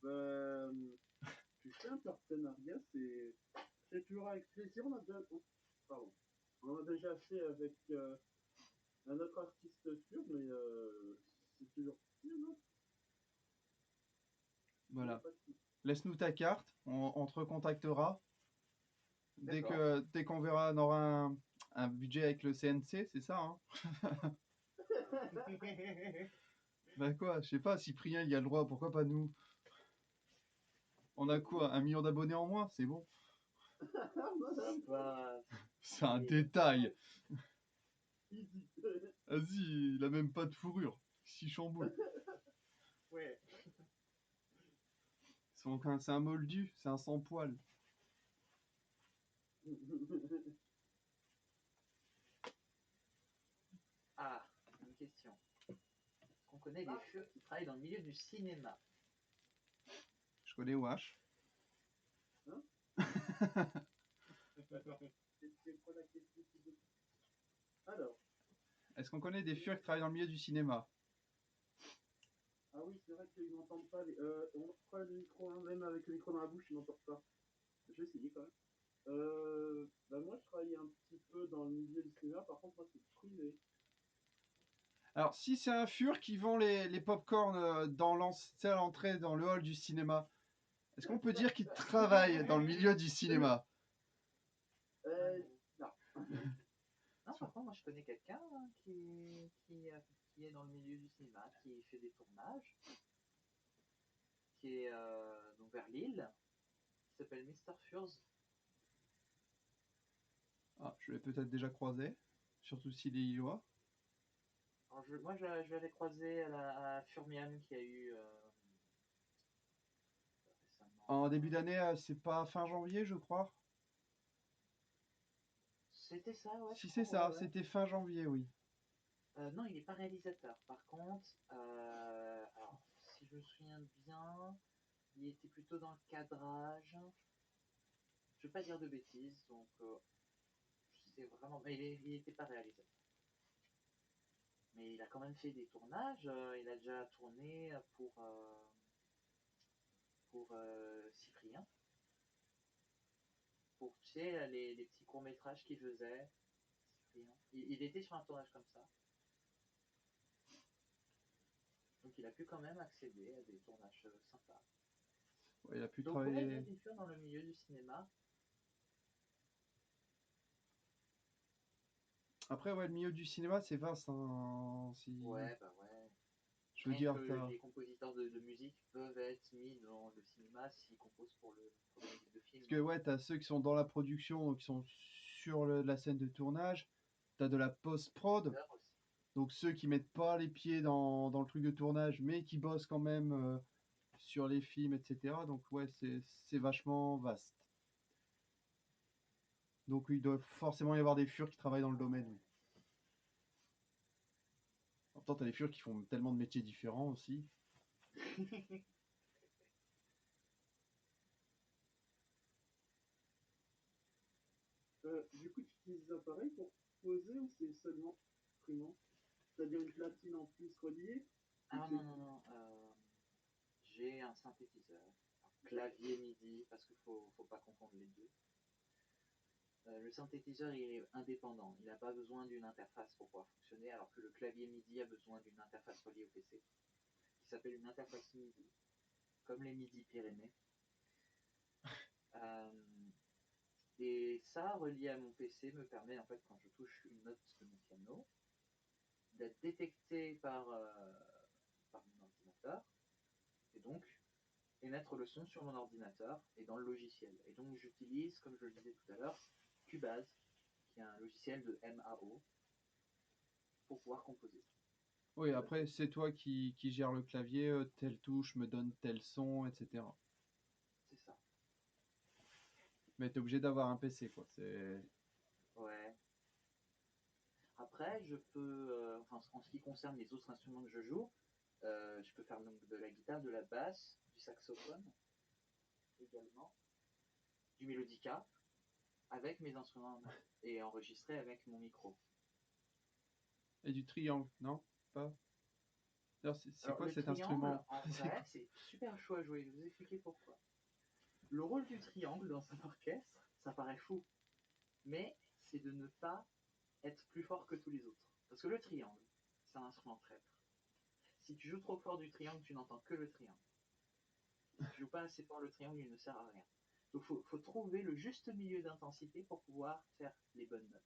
Ben, tu fais un partenariat, c'est toujours avec plaisir. Pardon. On a déjà fait avec un autre artiste sûr, mais c'est toujours bien, non? Voilà. Laisse-nous ta carte, on te recontactera. Dès qu'on verra, on aura un budget avec le CNC, c'est ça, hein? Bah quoi, je sais pas, Cyprien il y a le droit, pourquoi pas nous? On a quoi, 1 million d'abonnés en moins? C'est bon. Bah, C'est un détail. Vas-y, il a même pas de fourrure. Si chamboule. ouais. C'est un moldu, c'est un sans poil. Ah, une question. Est-ce qu'on connaît des furs qui travaillent dans le milieu du cinéma? Je connais Wash. Hein? C'est quoi la question? Alors, Est-ce qu'on connaît des furs qui travaillent dans le milieu du cinéma? ah oui, c'est vrai qu'ils n'entendent pas. On prend le micro, hein, même avec le micro dans la bouche, ils n'entendent pas. Je vais essayer quand même. Bah moi, je travaille un petit peu dans le milieu du cinéma, par contre, moi, c'est privé. Alors, si c'est un fur qui vend les pop-corn dans l'entrée, dans le hall du cinéma, est-ce qu'on peut dire qu'il travaille dans le milieu du cinéma? Non. Non, par contre, moi je connais quelqu'un qui est dans le milieu du cinéma, qui fait des tournages, qui est donc vers Lille, qui s'appelle Mr. Furs. Ah, je l'ai peut-être déjà croisé, surtout s'il est lillois. Alors moi je l'avais croisé à Furmiam qui a eu En récemment. début d'année, c'est pas fin janvier, je crois. C'était ça, ouais, Si je c'est crois, ça, ouais, ouais. c'était fin janvier, oui. Non, il n'est pas réalisateur. Par contre, alors, si je me souviens bien, il était plutôt dans le cadrage. Je ne veux pas dire de bêtises, donc c'est vraiment. Mais il n'était pas réalisateur. Mais il a quand même fait des tournages. Il a déjà tourné pour Cyprien. Pour, tu sais, les petits courts-métrages qu'il faisait. Cyprien. Il était sur un tournage comme ça. Donc il a pu quand même accéder à des tournages sympas. Ouais, il a pu Donc ouais, il y a travailler. des films dans le milieu du cinéma. Après, ouais, le milieu du cinéma, c'est vaste, hein. Ouais, bah ouais. Je veux Rien dire, que t'as. les compositeurs de musique peuvent être mis dans le cinéma s'ils composent pour des musiques de Parce film. que ouais, t'as ceux qui sont dans la production, donc qui sont sur la scène de tournage. T'as de la post-prod, Aussi. donc ceux qui mettent pas les pieds dans le truc de tournage, mais qui bossent quand même sur les films, etc. Donc ouais, c'est vachement vaste. Donc il doit forcément y avoir des furs qui travaillent dans le domaine. Oui. En même temps, t'as des furs qui font tellement de métiers différents aussi. Du coup, tu utilises des appareils pour poser ou c'est seulement imprimant? C'est-à-dire une platine en plus reliée? Ah non, non, non. J'ai un synthétiseur, un clavier MIDI, parce qu'il faut pas confondre les deux. Le synthétiseur il est indépendant, il n'a pas besoin d'une interface pour pouvoir fonctionner, alors que le clavier MIDI a besoin d'une interface reliée au PC, qui s'appelle une interface MIDI. comme les Midi-Pyrénées. Et ça, relié à mon PC, me permet, en fait, quand je touche une note de mon piano, d'être détecté par mon ordinateur, et donc émettre le son sur mon ordinateur et dans le logiciel. Et donc j'utilise, comme je le disais tout à l'heure, Cubase, qui est un logiciel de MAO, pour pouvoir composer. Oui, après, c'est toi qui gères le clavier, telle touche me donne tel son, etc. C'est ça. Mais t'es obligé d'avoir un PC, quoi. C'est... Ouais. Après, je peux, enfin, en ce qui concerne les autres instruments que je joue, je peux faire donc de la guitare, de la basse, du saxophone également, du mélodica avec mes instruments en main et enregistré avec mon micro. Et du triangle, non? Pas? D'ailleurs, c'est Alors quoi le cet triangle, instrument? en C'est vrai, quoi? c'est super chaud à jouer. Je vais vous expliquer pourquoi. Le rôle du triangle dans un orchestre, ça paraît fou, mais c'est de ne pas être plus fort que tous les autres. Parce que le triangle, c'est un instrument traître. Si tu joues trop fort du triangle, tu n'entends que le triangle. Si tu joues pas assez fort le triangle, il ne sert à rien. Donc faut trouver le juste milieu d'intensité pour pouvoir faire les bonnes notes.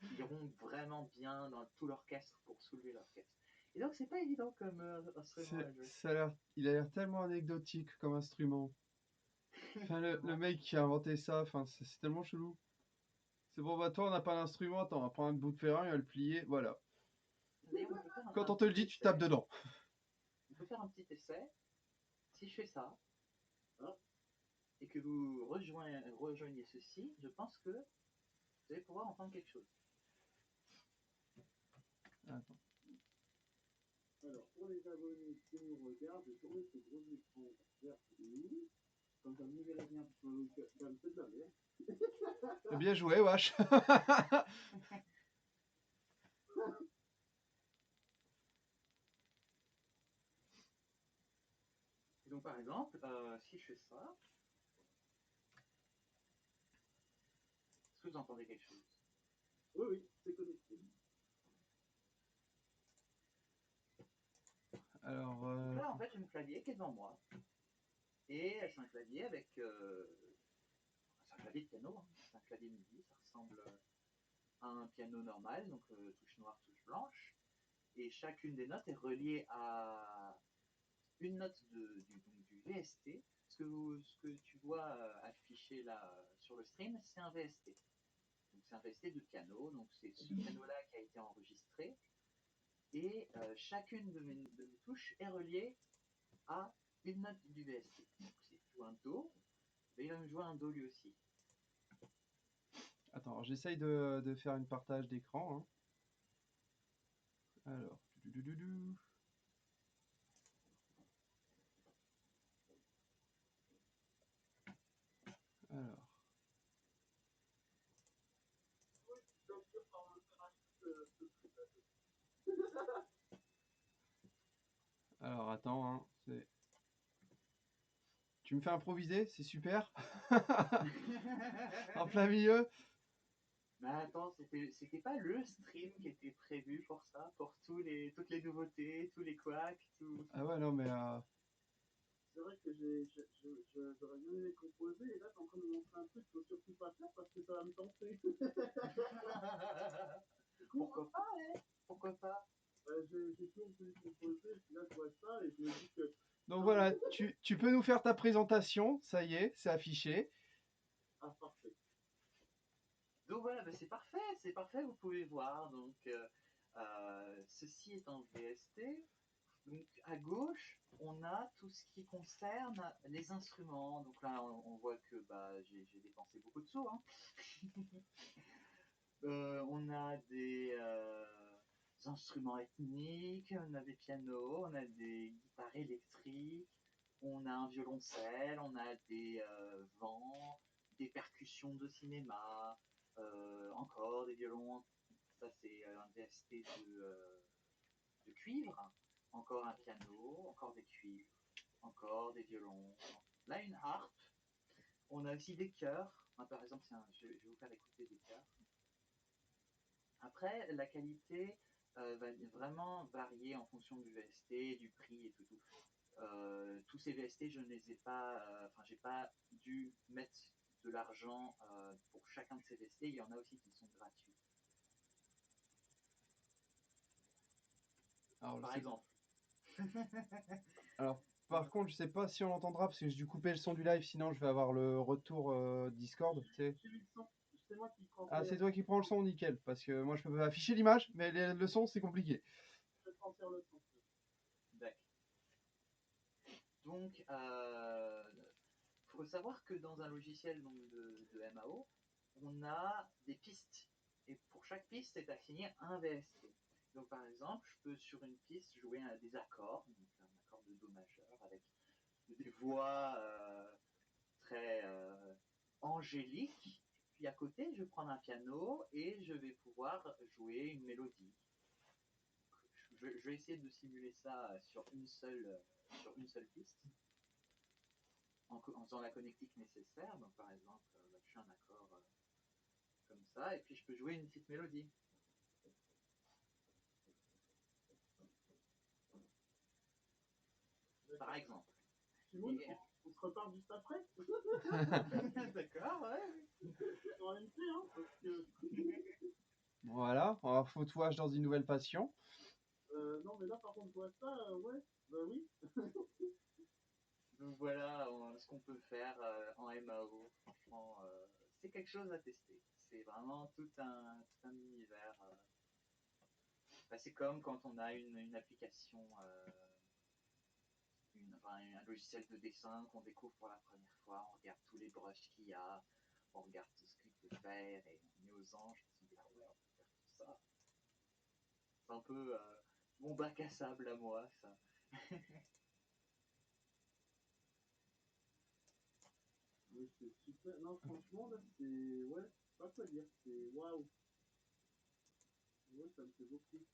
Qui iront vraiment bien dans tout l'orchestre pour soulever l'orchestre. Et donc c'est pas évident comme instrument à jouer. Il a l'air tellement anecdotique comme instrument. Enfin, le mec qui a inventé ça, enfin, c'est tellement chelou. C'est bon, bah toi, on n'a pas l'instrument, attends, on va prendre un bout de ferraille, on va le plier, voilà. D'ailleurs, on peut faire Quand un on te le petit dit, tu tapes essai. dedans. On peut faire un petit essai. Si je fais ça, hop, et que vous rejoignez ceci, je pense que vous allez pouvoir entendre quelque chose. Attends. Alors, pour les abonnés qui nous regardent, j'ai tourné ce gros écran vers nous. Comme ça, vous ne verrez rien, parce que ça me fait de la merde. Bien joué, wesh. Et donc, par exemple, si je fais ça, est-ce que vous entendez quelque chose? Oui, oui, c'est connecté. Alors, Donc là, en fait, j'ai mon clavier qui est devant moi. Et c'est un clavier avec. C'est un clavier de piano, hein. C'est un clavier MIDI, ça ressemble à un piano normal, donc touche noire, touche blanche. Et chacune des notes est reliée à une note donc, du VST. Ce que tu vois affiché là sur le stream, c'est un VST. Donc c'est un VST de piano, donc c'est ce piano-là qui a été enregistré. Et chacune de mes touches est reliée à une note du VST. Donc si je joue un Do, il va me jouer un Do lui aussi. attends, j'essaye de faire une partage d'écran. Hein. Alors, alors, alors, attends, hein, tu me fais improviser, c'est super. En plein milieu. Mais attends, c'était pas le stream qui était prévu pour ça, pour toutes les nouveautés, tous les quacks, tout. Ah ouais, non, mais C'est vrai que j'aurais bien aimé composer, et là, t'es en train de me montrer un truc qu'il faut surtout pas faire parce que ça va me tenter. Pourquoi pas, hein? Pourquoi pas? J'ai toujours voulu composer, et puis là, je vois ça, et je me dis que. donc voilà, tu peux nous faire ta présentation, ça y est, c'est affiché. Ah, parfait. Donc voilà, ben c'est parfait, vous pouvez voir. Donc ceci est en VST. Donc à gauche, on a tout ce qui concerne les instruments. Donc là, on voit que bah, j'ai dépensé beaucoup de sous. Hein. On a des instruments ethniques, on a des pianos, on a des guitares électriques, on a un violoncelle, on a des vents, des percussions de cinéma, encore des violons. Ça, c'est un VST de cuivre, encore un piano, encore des cuivres, encore des violons. Là, une harpe. On a aussi des chœurs. Par exemple, je vais vous faire écouter des chœurs. Après, la qualité va vraiment varier en fonction du VST, du prix et tout. Tous ces VST, je ne les ai pas, enfin, j'ai pas dû mettre de l'argent pour chacun de ces VST. Il y en a aussi qui sont gratuits. Alors, je Par sais- exemple. Alors, par contre, je sais pas si on l'entendra parce que j'ai dû couper le son du live, sinon je vais avoir le retour Discord, tu sais. J'ai vu le son. C'est moi qui Ah, transfère. c'est toi qui prends le son, nickel, parce que moi je peux afficher l'image, mais le son c'est compliqué. Je transfère le son. D'accord. Donc, faut savoir que dans un logiciel donc, de MAO, on a des pistes. Et pour chaque piste, c'est assigné un VST. Donc, par exemple, je peux sur une piste jouer des accords, donc un accord de Do majeur avec des voix très angéliques. Puis à côté, je vais prendre un piano et je vais pouvoir jouer une mélodie. Je vais essayer de simuler ça sur une seule piste. En faisant la connectique nécessaire. Donc, par exemple, je fais un accord comme ça, et puis je peux jouer une petite mélodie. Par exemple. Simon, on se reparle juste après. D'accord, ouais. Dans l'MT, hein, parce que... Voilà, on va foutoage dans une nouvelle passion. non, mais là, par contre, je vois ça, ouais, bah oui. Donc voilà ce qu'on peut faire en MAO. Franchement, c'est quelque chose à tester. C'est vraiment tout un univers. Bah, c'est comme quand on a une application, un logiciel de dessin qu'on découvre pour la première fois. On regarde tous les brushes qu'il y a, on regarde tout ce qu'il peut faire et on est aux anges. On se dit, ah ouais, on peut faire tout ça. C'est un peu mon bac à sable à moi, ça. Mais c'est super. Non, franchement, là, c'est... Ouais, c'est pas quoi dire. C'est waouh. Ouais, ça me fait beaucoup.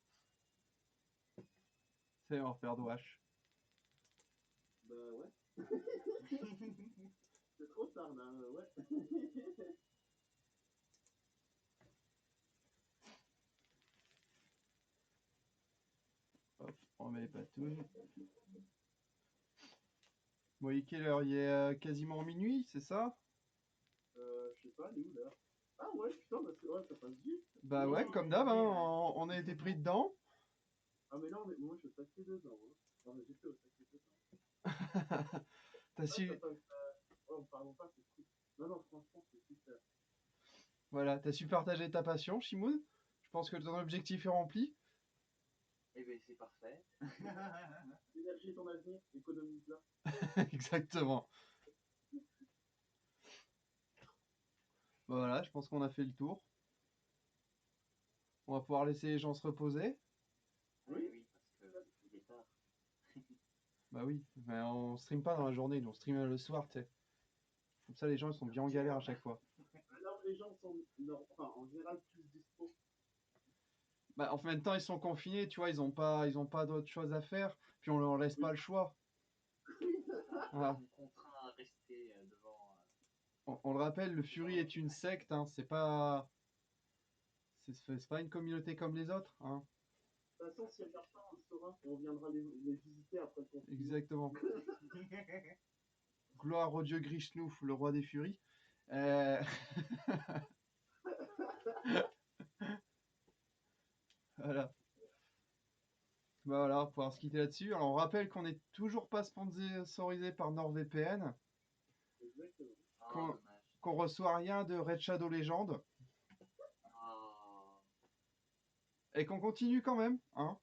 C'est en faire Wash. Bah ouais. C'est trop tard, là, ouais. Hop, on met les patounes. Bon, il est quelle heure? Il est quasiment minuit, c'est ça? Je sais pas, elle est où, l'heure? Ah ouais, putain, bah ouais, ça passe vite. Bah ouais, comme d'hab, hein, on a été pris dedans. Ah, mais là, moi, je suis au sacré 2 ans. Hein. Non, mais j'étais au sacré 2 ans. T'as Ah, su... ça passe... Oh, pardon pas, c'est cool. Non, non, franchement, c'est super. Voilà, t'as su partager ta passion, Shimoun. Je pense que ton objectif est rempli. Eh bien, c'est parfait. L'énergie est ton avenir, économise-la. Exactement. Voilà, je pense qu'on a fait le tour. On va pouvoir laisser les gens se reposer. Oui, oui, parce qu'il est tard. Bah oui, mais on stream pas dans la journée, nous on stream le soir, tu sais. Comme ça, les gens ils sont bien en galère à chaque fois. Là où les gens sont, enfin, en général, plus dispo. Bah, en même temps, ils sont confinés, tu vois, ils ont pas d'autre chose à faire. Puis on leur laisse pas le choix. Voilà. Ils sont contraints à rester devant. On le rappelle, le Fury est une secte, hein, c'est pas une communauté comme les autres, hein. De toute façon, s'il y a personne, on le saura. On viendra les visiter après le confinement. Exactement. Gloire au dieu Grishnouf, le roi des furies. Euh, Voilà. Bah voilà, on va pouvoir se quitter là-dessus. Alors on rappelle qu'on n'est toujours pas sponsorisé par NordVPN, Exactement. Ah, qu'on dommage. qu'on reçoit rien de Red Shadow Legend, Ah. et qu'on continue quand même, hein.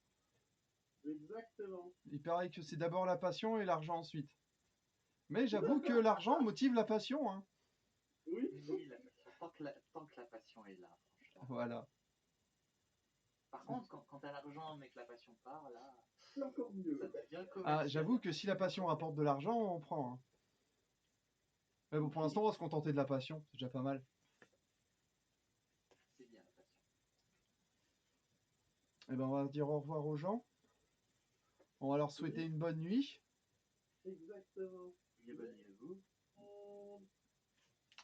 Exactement. Il paraît que c'est d'abord la passion et l'argent ensuite. Mais j'avoue que l'argent motive la passion, hein. Oui. Oui, la passion. Tant que la passion est là, franchement. Voilà. Par contre, quand t'as l'argent mais que la passion part, là, C'est encore mieux. ça devient Ah, commercial. j'avoue que si la passion rapporte de l'argent, on prend, hein. Mais bon, pour l'instant, on va se contenter de la passion, c'est déjà pas mal. C'est bien la passion. Et ben, on va dire au revoir aux gens. On va leur souhaiter une bonne nuit. Exactement. Et bonne nuit à vous.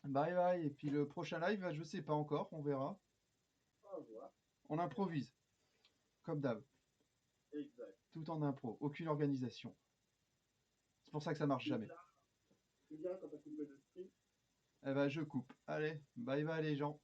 Bye bye. Et puis le prochain live, je sais pas encore, on verra. Au revoir. On improvise, comme d'hab. Exact. Tout en impro, aucune organisation. C'est pour ça que ça marche jamais. Tu me diras quand t'as coupé le stream. Eh ben, je coupe. Allez, bye bye les gens.